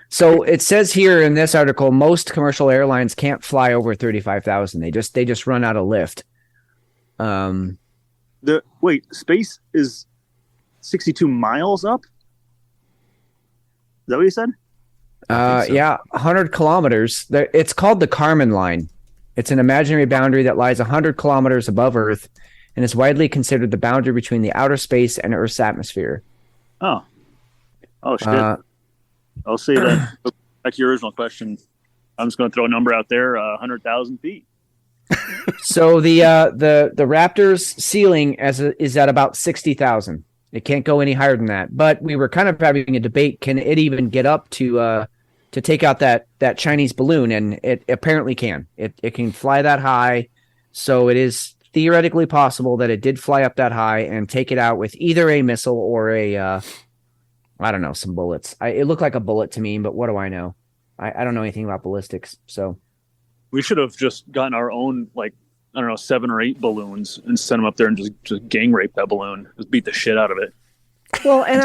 So it says here in this article, most commercial airlines can't fly over 35,000. They just run out of lift. space is 62 miles up? Is that what you said? I think so. Yeah, 100 kilometers. It's called the Kármán line. It's an imaginary boundary that lies 100 kilometers above Earth and is widely considered the boundary between the outer space and Earth's atmosphere. Oh, shit. I'll say that. Back to your original question. I'm just going to throw a number out there, 100,000 feet. So the Raptor's ceiling is at about 60,000. It can't go any higher than that. But we were kind of having a debate: can it even get up to take out that Chinese balloon? And it apparently can. It can fly that high. So it is theoretically possible that it did fly up that high and take it out with either a missile or a I don't know, some bullets. It looked like a bullet to me, but what do I know? I don't know anything about ballistics. So We should have just gotten our own, 7 or 8 balloons and sent them up there and just gang rape that balloon. Just beat the shit out of it. well, and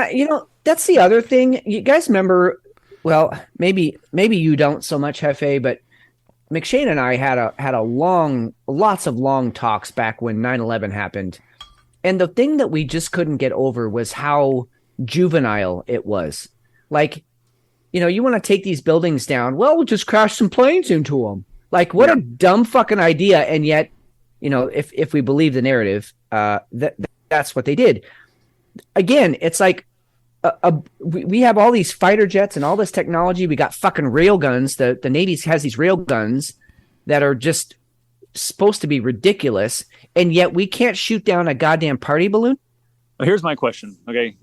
that's the other thing. You guys remember? Well, maybe you don't so much, Hefe, but McShane and I had lots of long talks back when 9/11 happened, and the thing that we just couldn't get over was how juvenile it was. Like, you want to take these buildings down? Well, we'll just crash some planes into them. Like, what a dumb fucking idea! And yet, if we believe the narrative, that's what they did. Again, it's like we have all these fighter jets and all this technology. We got fucking rail guns. The Navy has these rail guns that are just supposed to be ridiculous, and yet we can't shoot down a goddamn party balloon. Well, here's my question. Okay,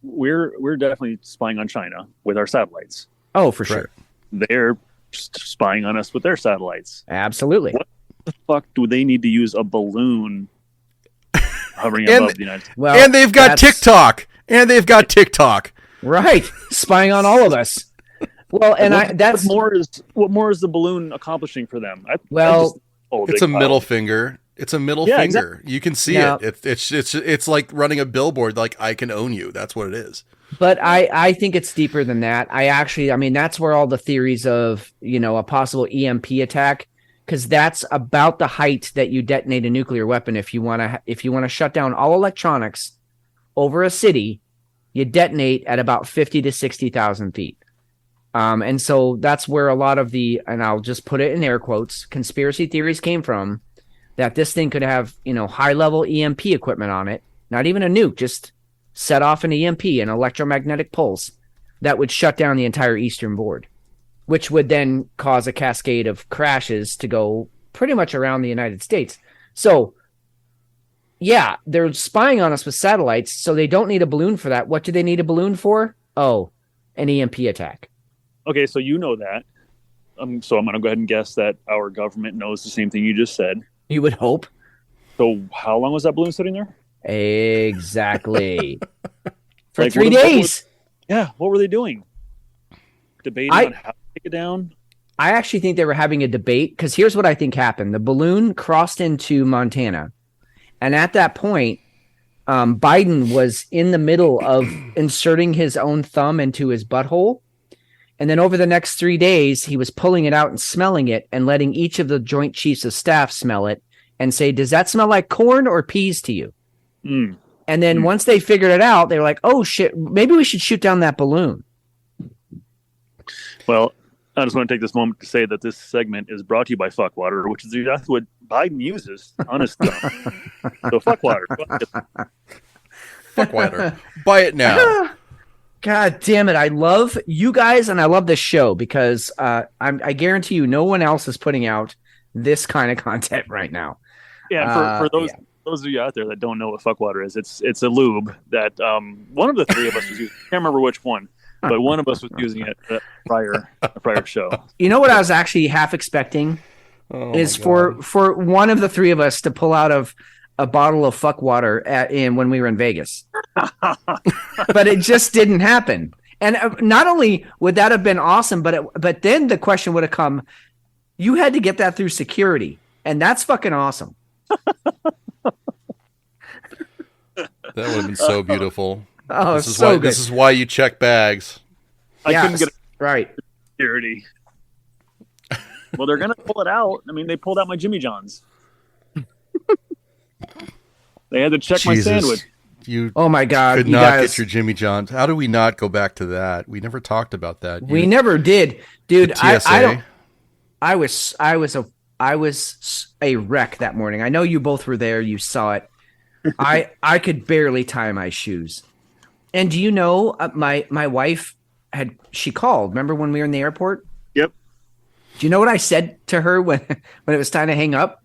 we're definitely spying on China with our satellites. Oh, for sure. They're spying on us with their satellites. Absolutely. What the fuck do they need to use a balloon hovering above the United States? Well, and they've got TikTok. Right, spying on all of us. Well, and what more is the balloon accomplishing for them? It's a middle finger. It's a middle finger. Exactly. You can see it. It's like running a billboard. Like, I can own you. That's what it is. But I think it's deeper than that. That's where all the theories of a possible EMP attack, because that's about the height that you detonate a nuclear weapon. If you want to shut down all electronics over a city, you detonate at about 50 to 60,000 feet. And so that's where a lot of and I'll just put it in air quotes, conspiracy theories came from, that this thing could have, high level EMP equipment on it. not even a nuke, just set off an EMP, an electromagnetic pulse, that would shut down the entire eastern board, which would then cause a cascade of crashes to go pretty much around the United States. So, yeah, they're spying on us with satellites, so they don't need a balloon for that. What do they need a balloon for? Oh, an EMP attack. Okay, so you know that. So I'm going to go ahead and guess that our government knows the same thing you just said. You would hope. So how long was that balloon sitting there? Exactly. For Like, 3 days. What were they doing? Debating on how to take it down? I actually think they were having a debate, because here's what I think happened. The balloon crossed into Montana. And at that point, Biden was in the middle of inserting his own thumb into his butthole. And then over the next 3 days, he was pulling it out and smelling it and letting each of the Joint Chiefs of Staff smell it and say, does that smell like corn or peas to you? Mm. And then once they figured it out, they were like, oh, shit, maybe we should shoot down that balloon. Well, I just want to take this moment to say that this segment is brought to you by Fuckwater, which is exactly what Biden uses on his stuff. So Fuckwater. Fuckwater. Buy it now. God damn it. I love you guys and I love this show because I guarantee you no one else is putting out this kind of content right now. Yeah, for those of you out there that don't know what Fuckwater is, it's a lube that one of the three of us was using. I can't remember which one, but one of us was using it at a prior show. You know what I was actually half expecting is for one of the three of us to pull out of a bottle of Fuckwater when we were in Vegas. But it just didn't happen. And not only would that have been awesome, but then the question would have come, you had to get that through security. And that's fucking awesome. That would have been so beautiful. Oh, this is so why good. this is why you check bags. I couldn't get right. security. Well, they're gonna pull it out. I mean, they pulled out my Jimmy John's. They had to check my sandwich. You oh my God, could not get your Jimmy John's. How do we not go back to that? We never talked about that. We never did, dude. TSA. I don't. I was a wreck that morning. I know you both were there. You saw it. I could barely tie my shoes. And do you know my wife she called? Remember when we were in the airport? Yep. Do you know what I said to her when it was time to hang up?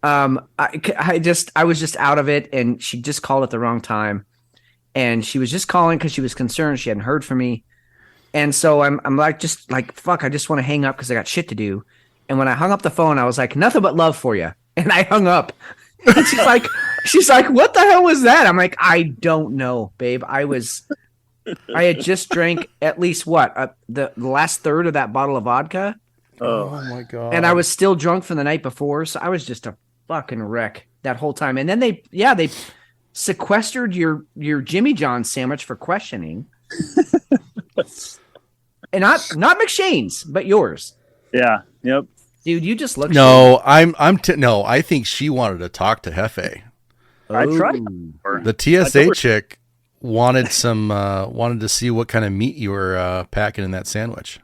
I was just out of it, and she just called at the wrong time, and she was just calling because she was concerned she hadn't heard from me, and so I'm like fuck, I just want to hang up because I got shit to do, and when I hung up the phone, I was like, nothing but love for you, and I hung up. And she's like, what the hell was that? I'm like, I don't know, babe. I had just drank at least the last third of that bottle of vodka. Oh my God. And I was still drunk from the night before, so I was just a fucking wreck that whole time. And then they sequestered your Jimmy John sandwich for questioning. And not McShane's, but yours. Yeah. Yep. Dude, you just look No, no, I think she wanted to talk to Hefe. I tried. The TSA chick wanted to see what kind of meat you were packing in that sandwich.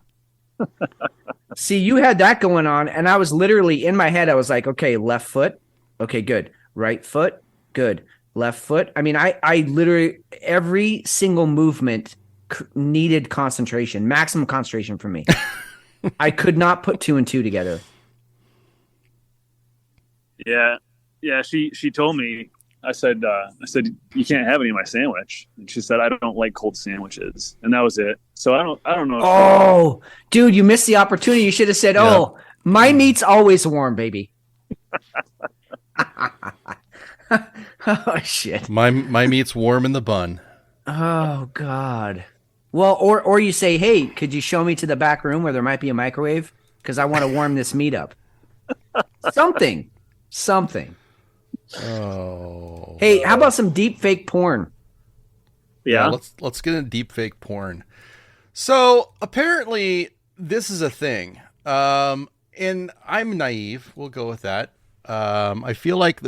See, you had that going on, and I was literally in my head. I was like, okay, left foot. Okay, good. Right foot. Good. Left foot. I mean, I literally, every single movement needed concentration, maximum concentration from me. I could not put two and two together. Yeah. Yeah. She told me, I said, you can't have any of my sandwich. And she said, I don't like cold sandwiches. And that was it. So I don't know. Oh, dude, you missed the opportunity. You should have said, oh, my meat's always warm, baby. Oh, shit. My meat's warm in the bun. Oh, God. Well, or you say, hey, could you show me to the back room where there might be a microwave? Because I want to warm this meat up. Something. Oh. Hey, how about some deep fake porn? Yeah. Let's get into deep fake porn. So apparently this is a thing. And I'm naive. We'll go with that. I feel like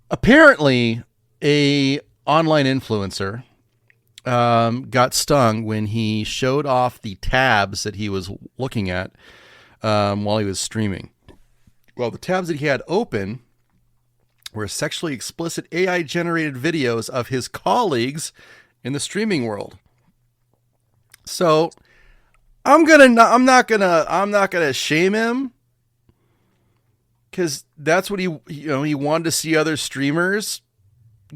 apparently a online influencer got stung when he showed off the tabs that he was looking at while he was streaming. Well, the tabs that he had open were sexually explicit AI generated videos of his colleagues in the streaming world. So I'm not gonna shame him, because that's what he wanted to see other streamers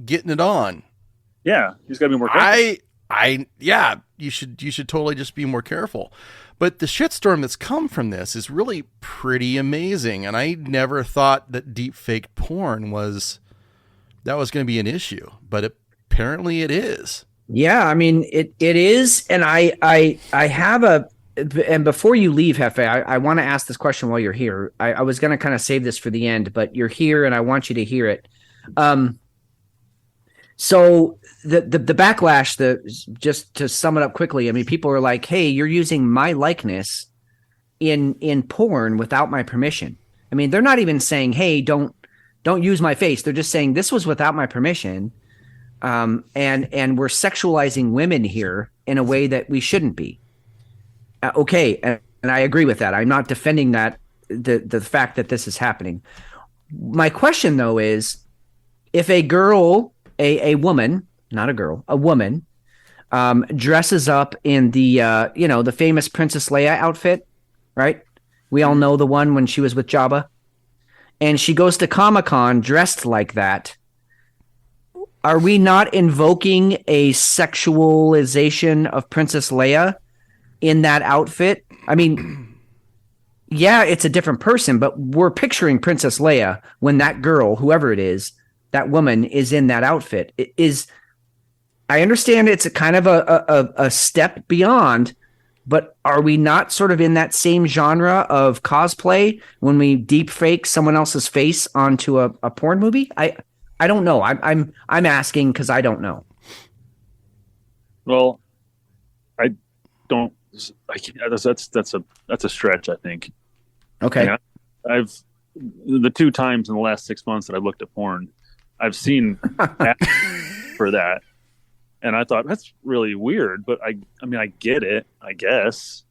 getting it on. Yeah, you just gotta be more careful. You should totally just be more careful. But the shitstorm that's come from this is really pretty amazing, and I never thought that deepfake porn was going to be an issue, but apparently it is. Yeah, I mean it is, and I have and before you leave, Hefe, I want to ask this question while you're here. I was going to kind of save this for the end, but you're here, and I want you to hear it. So the backlash, just to sum it up quickly, I mean, people are like, "Hey, you're using my likeness in porn without my permission." I mean, they're not even saying, "Hey, don't use my face." They're just saying this was without my permission, and we're sexualizing women here in a way that we shouldn't be. Okay, and I agree with that. I'm not defending that the fact that this is happening. My question though is, if a girl, a woman, not a girl, a woman, dresses up in the the famous Princess Leia outfit, right? We all know the one when she was with Jabba, and she goes to Comic-Con dressed like that. Are we not invoking a sexualization of Princess Leia in that outfit? I mean, yeah, it's a different person, but we're picturing Princess Leia when that girl, whoever it is, that woman is in that outfit. I understand it's a kind of a step beyond, but are we not sort of in that same genre of cosplay when we deep fake someone else's face onto a porn movie? I don't know. I'm asking because I don't know. Well, I don't. That's a stretch, I think. Okay. Yeah, I've the 2 times in the last 6 months that I've looked at porn, I've seen ads for that, and I thought that's really weird. But I mean, I get it, I guess.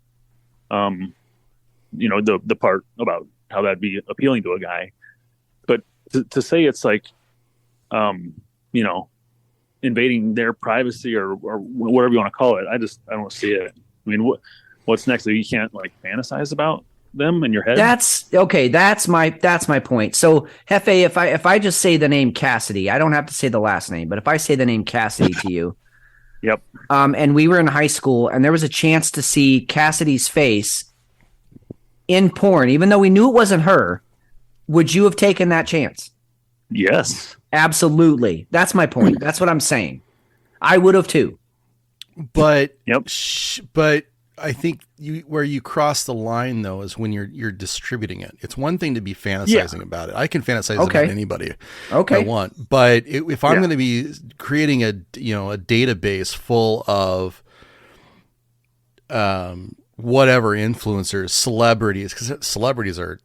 The part about how that'd be appealing to a guy, but to say it's like, invading their privacy or whatever you want to call it, I don't see it. I mean, what's next? You can't like fantasize about them in your head. That's okay. That's my point. So Hefe, if I just say the name Cassidy, I don't have to say the last name, but if I say the name Cassidy to you, yep. And we were in high school, and there was a chance to see Cassidy's face in porn, even though we knew it wasn't her, would you have taken that chance? Yes, absolutely. That's my point. That's what I'm saying. I would have too. But yep. But I think where you cross the line though is when you're distributing it. It's one thing to be fantasizing about it. I can fantasize about anybody I want, but if I'm going to be creating a database full of whatever influencers, celebrities, because celebrities are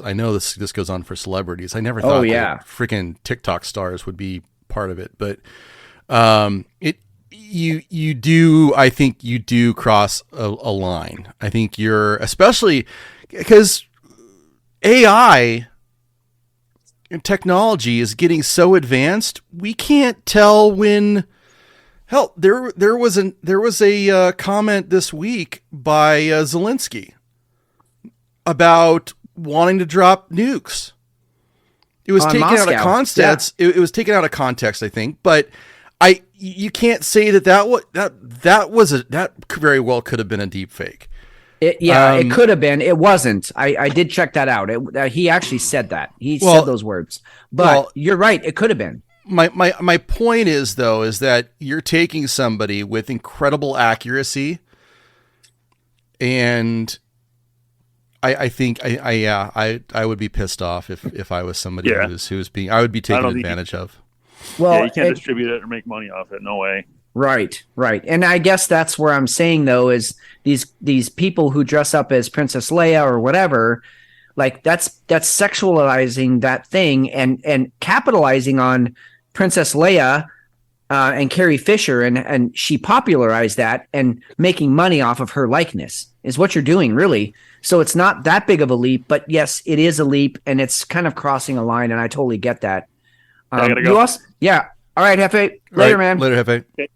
I know this goes on for celebrities. I never thought that freaking TikTok stars would be part of it, but I think you do cross a line. I think you're, especially because AI and technology is getting so advanced, we can't tell when. Hell, there was a comment this week by Zelensky about wanting to drop nukes. It was taken out of context. Yeah. It was taken out of context, I think, but you can't say that very well could have been a deep fake. It could have been. It wasn't. I did check that out. He actually said that. He said those words. But you're right. It could have been. My point is though, is that you're taking somebody with incredible accuracy, and I think I would be pissed off if I was somebody who's being, I would be taken advantage of. Well, you can't distribute it or make money off it. No way. Right. And I guess that's where I'm saying though, is these people who dress up as Princess Leia or whatever, like that's sexualizing that thing and capitalizing on Princess Leia and Carrie Fisher, and she popularized that and making money off of her likeness is what you're doing, really. So it's not that big of a leap, but yes, it is a leap, and it's kind of crossing a line, and I totally get that. I gotta go. You also, yeah. All right, Hefe. Later, man. Later, Hefe. Okay.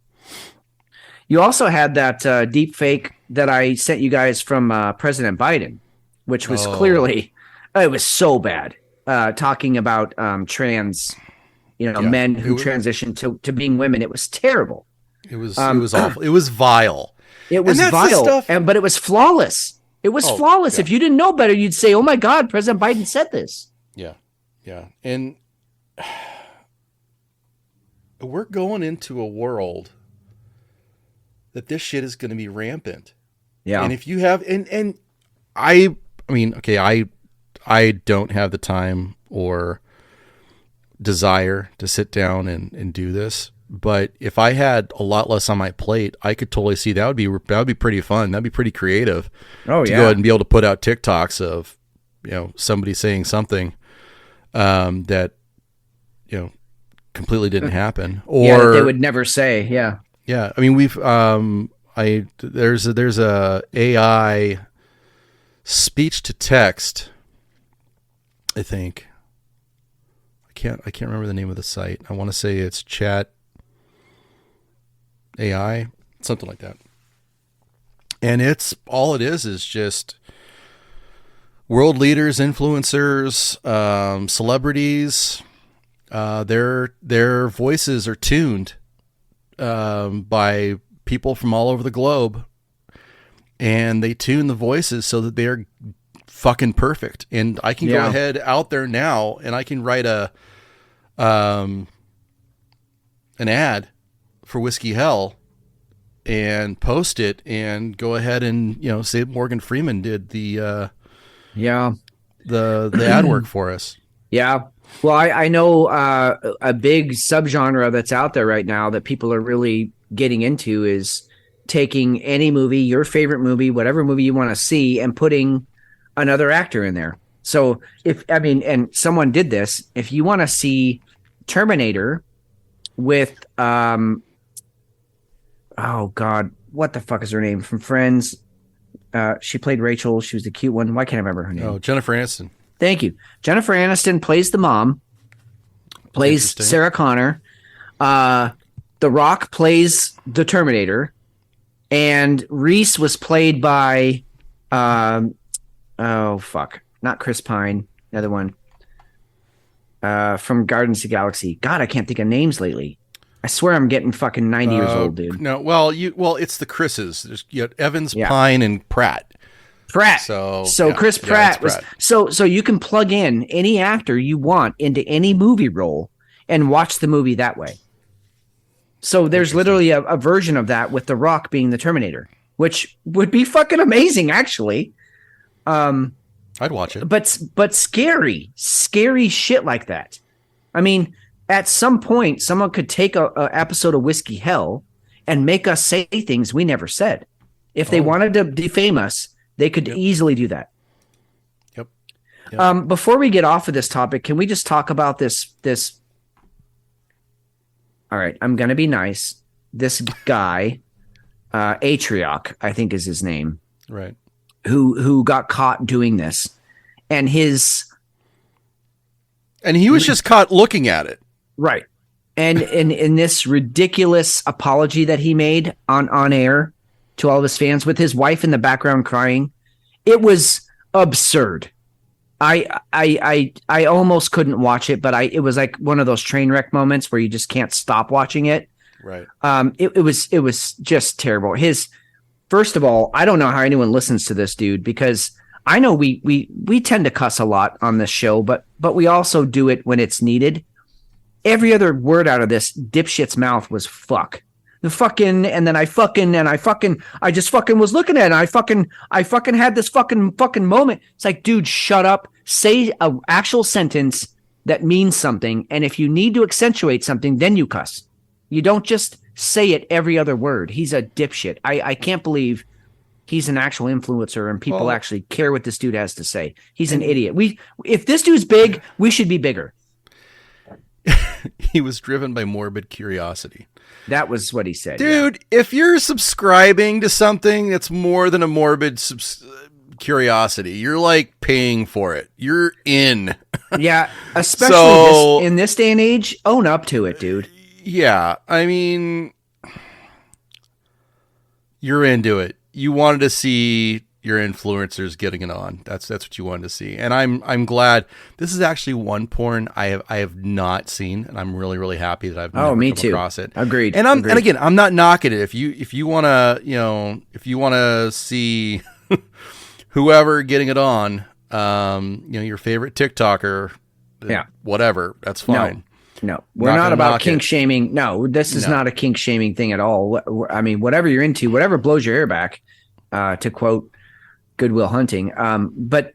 You also had that deep fake that I sent you guys from President Biden, which was clearly, it was so bad. Talking about trans, men who transitioned to being women. It was terrible. It was awful. It was vile. It was vile, but it was flawless. It was flawless. Yeah. If you didn't know better, you'd say, "Oh my God, President Biden said this." Yeah, and we're going into a world that this shit is going to be rampant. Yeah, and if you have, and I mean, okay, I don't have the time or desire to sit down and do this. But if I had a lot less on my plate, I could totally see that would be pretty fun. That'd be pretty creative. Oh, to go ahead and be able to put out TikToks of, somebody saying something that, completely didn't happen, or that they would never say. Yeah. Yeah. I mean, we've there's a AI speech to text. I think I can't remember the name of the site. I want to say it's Chat AI, something like that. And it's all it is just world leaders, influencers, celebrities. Their voices are tuned by people from all over the globe, and they tune the voices so that they're fucking perfect. And I can go ahead out there now, and I can write an ad for Whiskey Hell and post it and go ahead and say Morgan Freeman did the ad work for us. Yeah. Well, I know a big subgenre that's out there right now that people are really getting into is taking any movie, your favorite movie, whatever movie you want to see, and putting another actor in there. So and someone did this. If you want to see Terminator with oh God, what the fuck is her name from Friends? She played Rachel. She was the cute one. Why can't I remember her name? Oh, Jennifer Aniston. Thank you. Jennifer Aniston plays the mom, plays Sarah Connor. The Rock plays the Terminator, and Reese was played by not Chris Pine, another one from Guardians of the Galaxy. God, I can't think of names lately. I swear I'm getting fucking 90 years old, dude. No, well, it's the Chris's. There's Evans, Pine, and Pratt. So Chris Pratt was so you can plug in any actor you want into any movie role and watch the movie that way. So there's literally a version of that with The Rock being the Terminator, which would be fucking amazing, actually. I'd watch it. But scary shit like that. I mean, at some point, someone could take a episode of Whiskey Hell and make us say things we never said. If they wanted to defame us, they could easily do that. Yep. Before we get off of this topic, can we just talk about this? All right, I'm going to be nice. This guy, Atrioc, I think is his name. Right. Who got caught doing this. And he was just caught looking at it. Right. And in this ridiculous apology that he made on air to all of his fans with his wife in the background crying, it was absurd. I almost couldn't watch it, but it was like one of those train wreck moments where you just can't stop watching it. Right. It was just terrible. First of all, I don't know how anyone listens to this dude, because I know we tend to cuss a lot on this show, but we also do it when it's needed. Every other word out of this dipshit's mouth was fuck. The fucking, and then I just fucking was looking at it. And I fucking had this fucking moment. It's like, dude, shut up. Say a actual sentence that means something. And if you need to accentuate something, then you cuss. You don't just say it every other word. He's a dipshit. I can't believe he's an actual influencer and people actually care what this dude has to say. He's an idiot. If this dude's big, we should be bigger. He was driven by morbid curiosity. That was what he said. Dude, if you're subscribing to something that's more than a morbid curiosity, you're like paying for it. You're in. Yeah, especially in this day and age, own up to it, dude. Yeah, I mean, you're into it. You wanted to see your influencers getting it on. That's what you wanted to see, and I'm glad. This is actually one porn I have not seen, and I'm really happy that I've never come across it. Agreed. And and again, I'm not knocking it. If you wanna see whoever getting it on, your favorite TikToker, whatever, that's fine. No, we're not about kink shaming. No, this is not a kink shaming thing at all. I mean, whatever you're into, whatever blows your hair back, to quote Good Will Hunting. But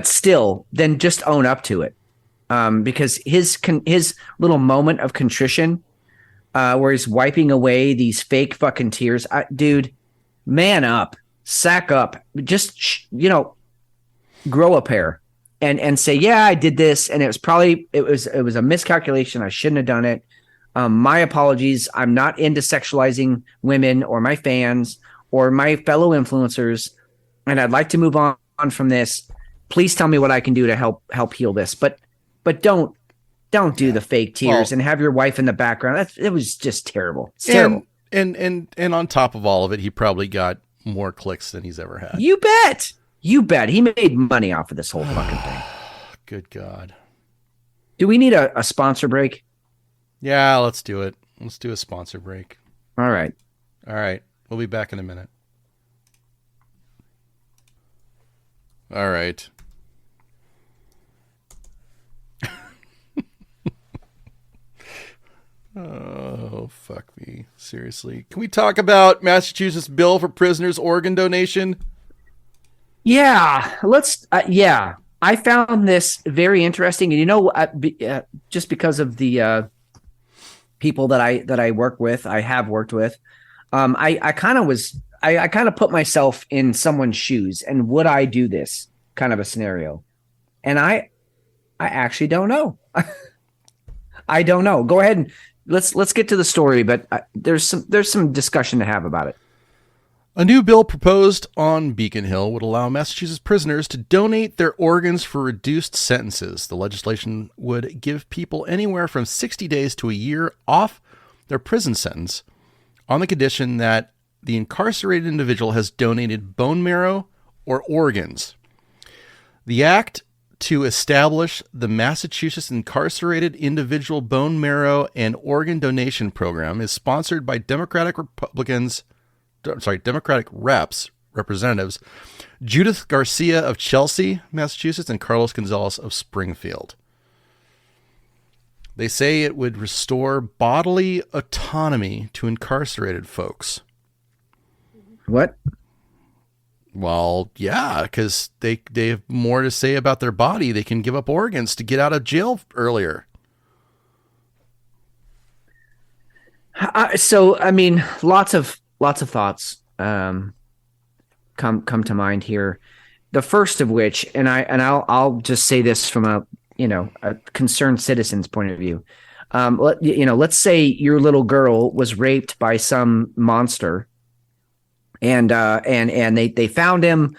still, then just own up to it. Because his little moment of contrition, where he's wiping away these fake fucking tears, dude, man up, sack up, just grow a pair. And say, yeah, I did this, and it was a miscalculation. I shouldn't have done it. My apologies. I'm not into sexualizing women or my fans or my fellow influencers, and I'd like to move on from this. Please tell me what I can do to help heal this. But don't do the fake tears and have your wife in the background. It was just terrible. It's terrible. And on top of all of it, he probably got more clicks than he's ever had. You bet. You bet. He made money off of this whole fucking thing. Good God. Do we need a sponsor break? Yeah, let's do it. Let's do a sponsor break. All right. We'll be back in a minute. All right. Oh, fuck me. Seriously. Can we talk about Massachusetts bill for prisoners' organ donation? Yeah, let's. I found this very interesting, and just because of the people that I work with, I have worked with, I kind of put myself in someone's shoes, and would I do this kind of a scenario? And I actually don't know. I don't know. Go ahead and let's get to the story, but there's some discussion to have about it. A new bill proposed on Beacon Hill would allow Massachusetts prisoners to donate their organs for reduced sentences. The legislation would give people anywhere from 60 days to a year off their prison sentence on the condition that the incarcerated individual has donated bone marrow or organs. The act to establish the Massachusetts Incarcerated Individual Bone Marrow and Organ Donation Program is sponsored by Democratic representatives Judith Garcia of Chelsea, Massachusetts, and Carlos Gonzalez of Springfield. They say it would restore bodily autonomy to incarcerated folks. What? Well, yeah, because they have more to say about their body. They can give up organs to get out of jail earlier. So, I mean, lots of thoughts come to mind here. The first of which, and I'll just say this from a concerned citizen's point of view. Let's say your little girl was raped by some monster, and they found him,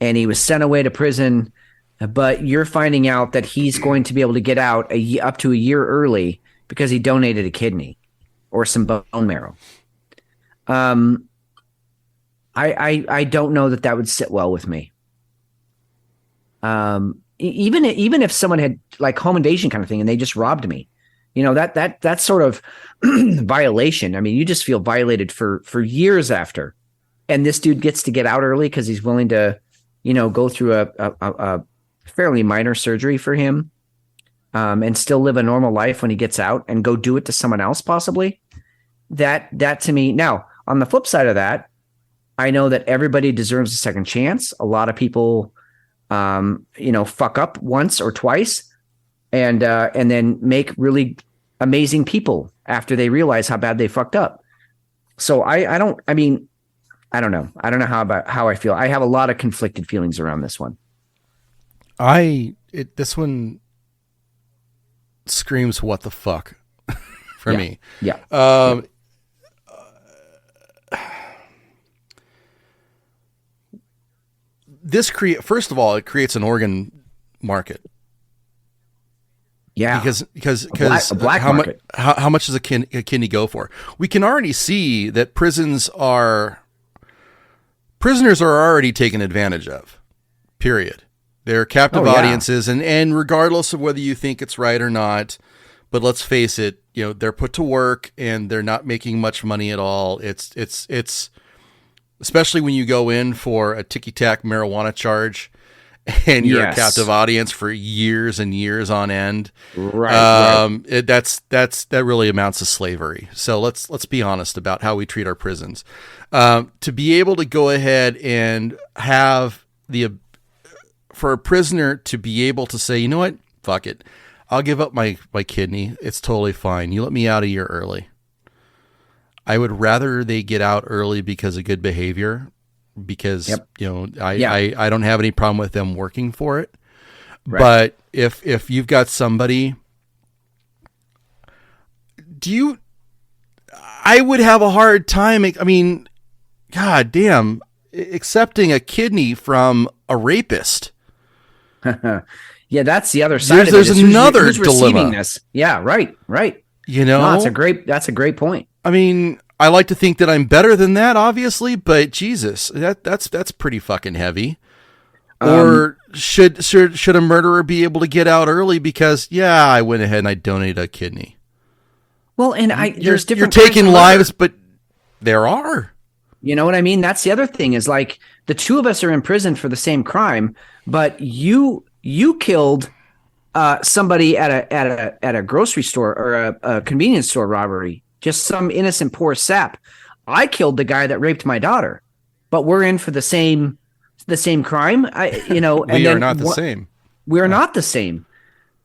and he was sent away to prison, but you're finding out that he's going to be able to get out up to a year early because he donated a kidney or some bone marrow. I don't know that would sit well with me. Even if someone had like home invasion kind of thing and they just robbed me, that sort of violation. I mean, you just feel violated for years after, and this dude gets to get out early because he's willing to, go through a fairly minor surgery for him, and still live a normal life when he gets out and go do it to someone else possibly. That to me. Now, on the flip side of that, I know that everybody deserves a second chance. A lot of people, fuck up once or twice, and then make really amazing people after they realize how bad they fucked up. So I don't know. I don't know how I feel. I have a lot of conflicted feelings around this one. This one screams what the fuck for me. Yeah. First of all, it creates an organ market. Yeah. Because a black how much market. how much does a kidney go for? We can already see that prisoners are already taken advantage of. Period. They're captive audiences, and regardless of whether you think it's right or not, but let's face it, they're put to work and they're not making much money at all. It's especially when you go in for a ticky-tack marijuana charge and you're a captive audience for years and years on end. Right. That really amounts to slavery. So let's be honest about how we treat our prisons. To be able to go ahead and have for a prisoner to be able to say, you know what, fuck it, I'll give up my kidney. It's totally fine. You let me out a year early. I would rather they get out early because of good behavior, because I don't have any problem with them working for it. Right. But if you've got somebody, I would have a hard time. I mean, God damn, accepting a kidney from a rapist. Yeah, that's the other side. There's another who's dilemma. Receiving this? Yeah, right. That's a great point. I mean, I like to think that I'm better than that, obviously, but Jesus, that's pretty fucking heavy. Or should a murderer be able to get out early because I went ahead and I donated a kidney? Well, and there's different. You're taking lives, but there are. You know what I mean? That's the other thing is like the two of us are in prison for the same crime, but you killed somebody at a grocery store or a convenience store robbery, just some innocent poor sap. I killed the guy that raped my daughter, but we're in for the same crime. We are not the same. We are not the same.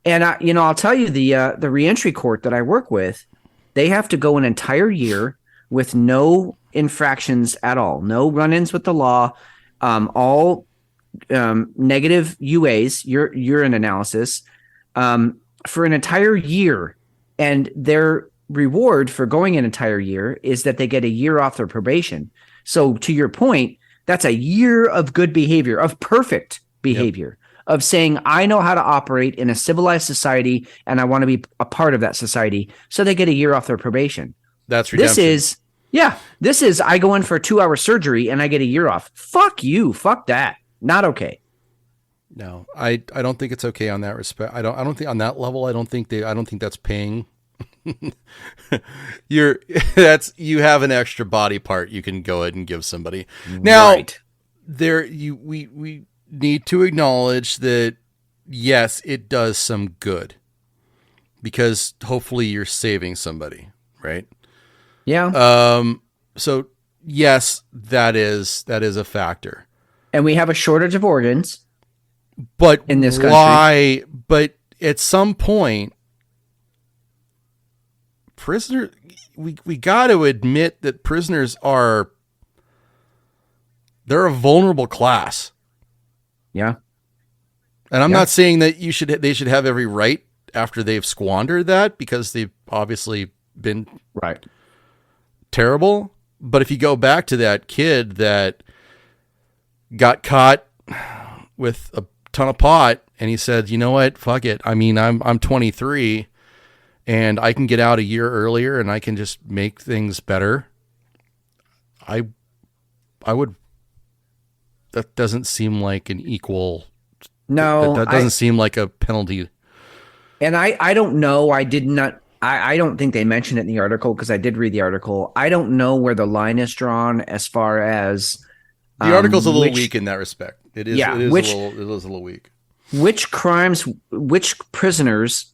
And I'll tell you the reentry court that I work with, they have to go an entire year with no infractions at all, no run-ins with the law, all negative UAs, urine analysis, for an entire year, and their reward for going an entire year is that they get a year off their probation. So to your point, that's a year of good behavior, of perfect behavior, of saying, I know how to operate in a civilized society and I want to be a part of that society. So they get a year off their probation. That's redemption. This is I go in for a 2-hour surgery and I get a year off. Fuck you. Fuck that. Not okay. No, I don't think it's okay on that respect. I don't think on that level. I don't think that's paying. You have an extra body part you can go ahead and give somebody. Now, right. We need to acknowledge that yes, it does some good because hopefully you're saving somebody, right? Yeah. So yes, that is a factor. And we have a shortage of organs. But in this country. Why? But at some point, prisoners, we got to admit that prisoners they're a vulnerable class. Yeah. And I'm not saying that they should have every right after they've squandered that, because they've obviously been terrible. But if you go back to that kid that got caught with a ton of pot and he said, you know what, fuck it. I mean, I'm 23 and I can get out a year earlier and I can just make things better. I would, that doesn't seem like an equal. No, that doesn't seem like a penalty. And I don't know. I don't think they mentioned it in the article because I did read the article. I don't know where the line is drawn as far as the article's a little weak in that respect. It is. Yeah, it is a little weak. Which prisoners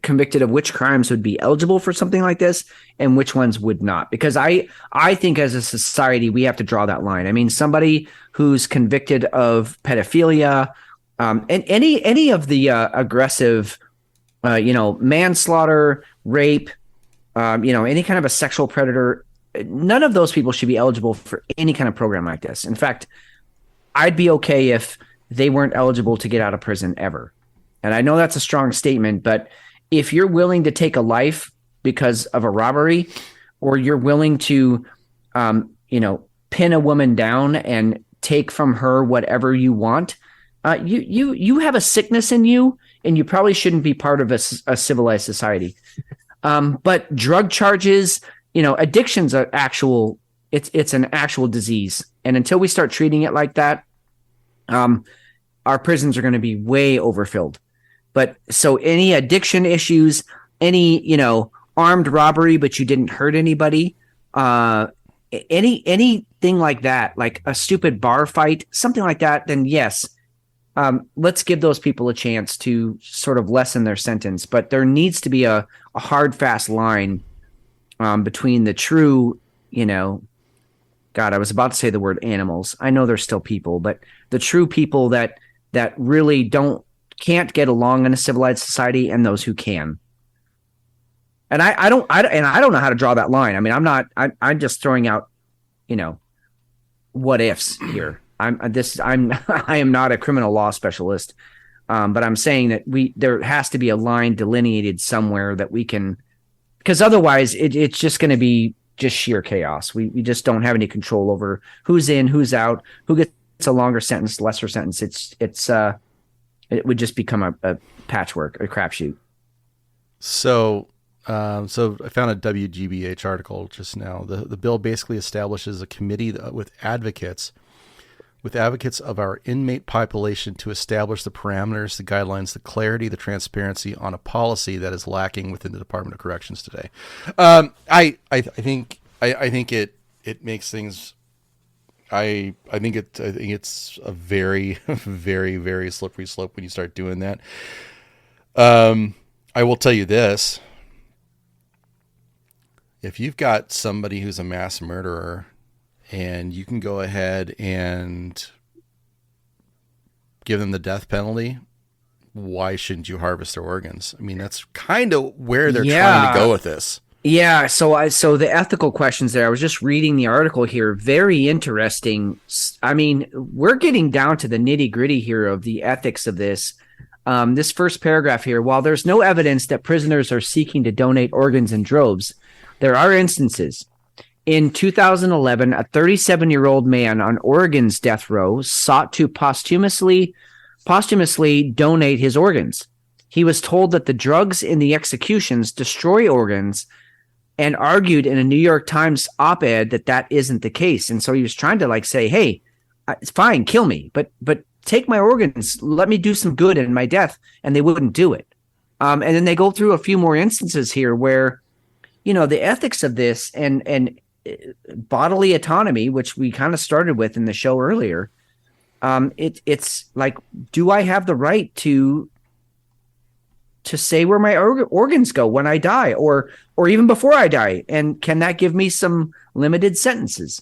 convicted of which crimes would be eligible for something like this, and which ones would not? Because I think as a society we have to draw that line. I mean, somebody who's convicted of pedophilia, and any of the aggressive, manslaughter, rape, any kind of a sexual predator, none of those people should be eligible for any kind of program like this. In fact, I'd be okay if they weren't eligible to get out of prison ever. And I know that's a strong statement, but if you're willing to take a life because of a robbery, or you're willing to, pin a woman down and take from her whatever you want, you have a sickness in you, and you probably shouldn't be part of a civilized society. But drug charges, addiction's an actual disease, and until we start treating it like that, our prisons are going to be way overfilled. But so any addiction issues, any armed robbery, but you didn't hurt anybody, anything like that, like a stupid bar fight, something like that, then yes, let's give those people a chance to sort of lessen their sentence. But there needs to be a hard, fast line between the true, God, I was about to say the word animals. I know they're still people, but the true people that really can't get along in a civilized society, and those who can. And I don't know how to draw that line. I mean, I'm just throwing out, what ifs here. I am not a criminal law specialist, but I'm saying that there has to be a line delineated somewhere that we can, because otherwise it's just going to be just sheer chaos. We just don't have any control over who's in, who's out, who gets a longer sentence, lesser sentence. It would just become a patchwork, a crapshoot. So I found a WGBH article just now. The bill basically establishes a committee with advocates of our inmate population to establish the parameters, the guidelines, the clarity, the transparency on a policy that is lacking within the Department of Corrections today. I think it makes things. I think it's a very, very, very slippery slope when you start doing that. I will tell you this. If you've got somebody who's a mass murderer and you can go ahead and give them the death penalty, why shouldn't you harvest their organs? I mean, that's kind of where they're trying to go with this. Yeah, so the ethical questions there, I was just reading the article here, very interesting. I mean, we're getting down to the nitty-gritty here of the ethics of this. This first paragraph here, while there's no evidence that prisoners are seeking to donate organs in droves, there are instances. In 2011, a 37-year-old man on Oregon's death row sought to posthumously donate his organs. He was told that the drugs in the executions destroy organs, and argued in a New York Times op-ed that isn't the case. And so he was trying to say, hey, it's fine, kill me, but take my organs, let me do some good in my death. And they wouldn't do it. And then they go through a few more instances here where, the ethics of this and bodily autonomy, which we kind of started with in the show earlier. It's like, do I have the right to say where my organs go when I die, or even before I die? And can that give me some limited sentences?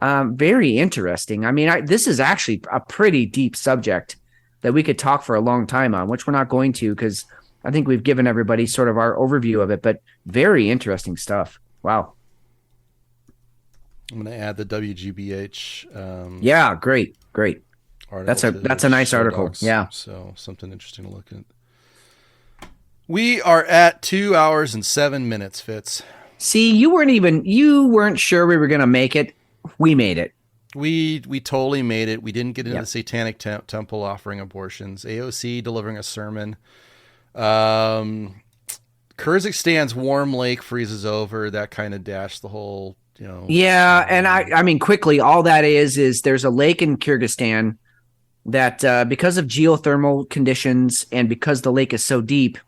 Very interesting. I mean, this is actually a pretty deep subject that we could talk for a long time on, which we're not going to, because I think we've given everybody sort of our overview of it, but very interesting stuff. Wow. I'm going to add the WGBH. Yeah, great. That's a nice article. Docs. Yeah. So something interesting to look at. We are at 2 hours and 7 minutes, Fitz. See, you weren't sure we were going to make it. We made it. We totally made it. We didn't get into the Satanic Temple offering abortions. AOC delivering a sermon. Kyrgyzstan's warm lake freezes over. That kind of dashed the whole, Yeah, and I mean, quickly, all that is there's a lake in Kyrgyzstan that because of geothermal conditions and because the lake is so deep,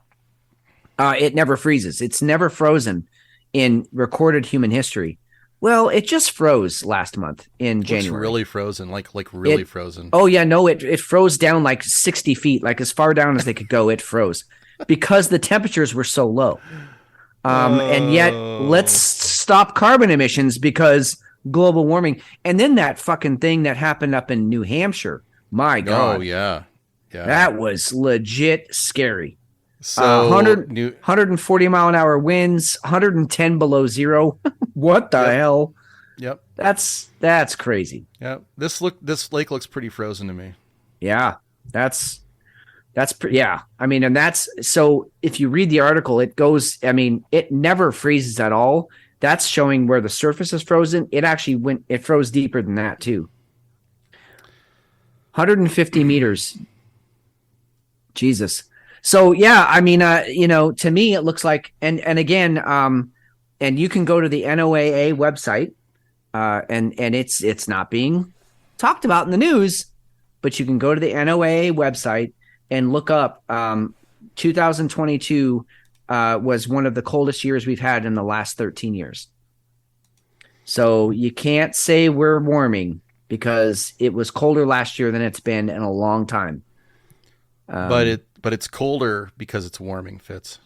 it never freezes. It's never frozen in recorded human history. Well, it just froze last month in January. It's really frozen, like really frozen. Oh yeah, no, it froze down like 60 feet, like as far down as they could go. It froze because the temperatures were so low. And yet, let's stop carbon emissions because global warming. And then that fucking thing that happened up in New Hampshire. My God. Oh yeah. That was legit scary. So 140 mile an hour winds, 110 below zero. What the hell? Yep. That's crazy. Yeah. This lake looks pretty frozen to me. Yeah. Yeah. I mean, and so if you read the article, it goes, I mean, it never freezes at all. That's showing where the surface is frozen. It actually it froze deeper than that too. 150 meters. Jesus. So yeah, I mean, to me it looks like, and again, and you can go to the NOAA website, and it's not being talked about in the news, but you can go to the NOAA website and look up. 2022 was one of the coldest years we've had in the last 13 years. So you can't say we're warming because it was colder last year than it's been in a long time. But it's colder because it's warming, Fitz.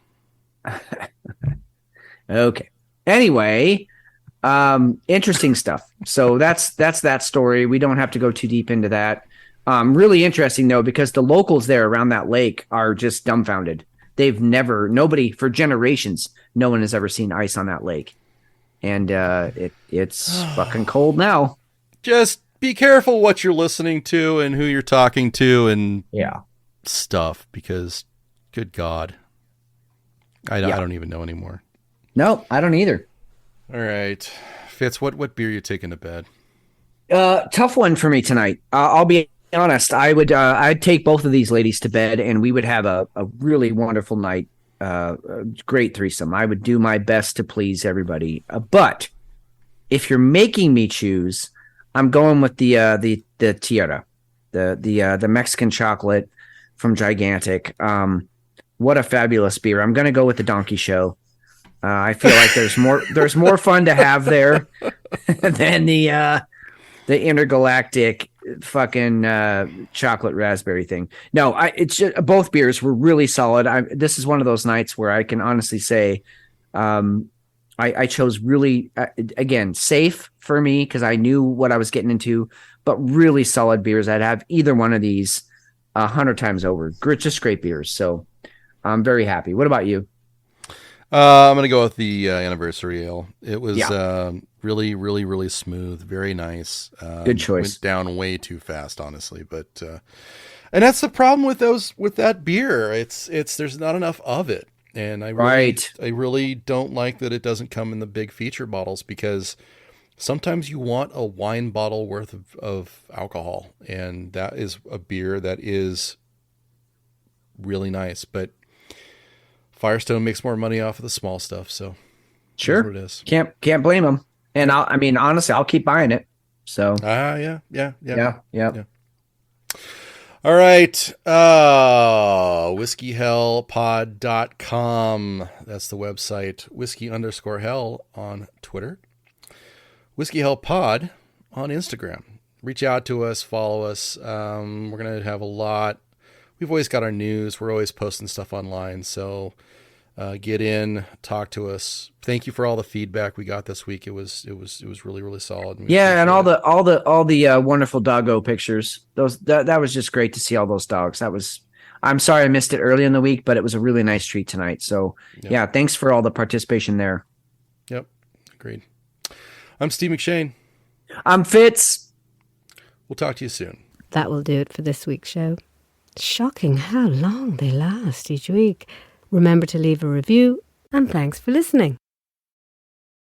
Okay. Anyway, interesting stuff. So that's that story. We don't have to go too deep into that. Really interesting though, because the locals there around that lake are just dumbfounded. Nobody for generations, no one has ever seen ice on that lake. And it's fucking cold now. Just be careful what you're listening to and who you're talking to and stuff, because good God, I don't even know anymore. No, I don't either. All right, Fitz, what beer are you taking to bed? Tough one for me tonight. I'll be honest. I'd take both of these ladies to bed, and we would have a really wonderful night. A great threesome. I would do my best to please everybody. But if you're making me choose, I'm going with the Tierra, the Mexican chocolate from Gigantic. What a fabulous beer. I'm going to go with the Donkey Show. I feel like there's more fun to have there than the intergalactic fucking chocolate raspberry thing. No, it's just, both beers were really solid. This is one of those nights where I can honestly say, I chose really, again, safe for me because I knew what I was getting into, but really solid beers. I'd have either one of these 100 times over. Just great beers. So I'm very happy. What about you? I'm going to go with the anniversary ale. It was really, really, really smooth. Very nice. Good choice. Went down way too fast, honestly. But and that's the problem with that beer. It's there's not enough of it. And I really don't like that it doesn't come in the big feature bottles, because sometimes you want a wine bottle worth of alcohol. And that is a beer that is really nice. But Firestone makes more money off of the small stuff, so sure, what it is. Can't blame them. And honestly, I'll keep buying it. So yeah. All right, whiskeyhellpod.com. That's the website. Whiskey_hell on Twitter. Whiskey Hell Pod on Instagram. Reach out to us, follow us. We're gonna have a lot. We've always got our news. We're always posting stuff online. So get in, talk to us. Thank you for all the feedback we got this week. It was really, really solid. And all the wonderful doggo pictures. That was just great to see all those dogs. I'm sorry I missed it early in the week, but it was a really nice treat tonight. So yeah, thanks for all the participation there. Yep. Agreed. I'm Steve McShane. I'm Fitz. We'll talk to you soon. That will do it for this week's show. Shocking how long they last each week. Remember to leave a review, and thanks for listening.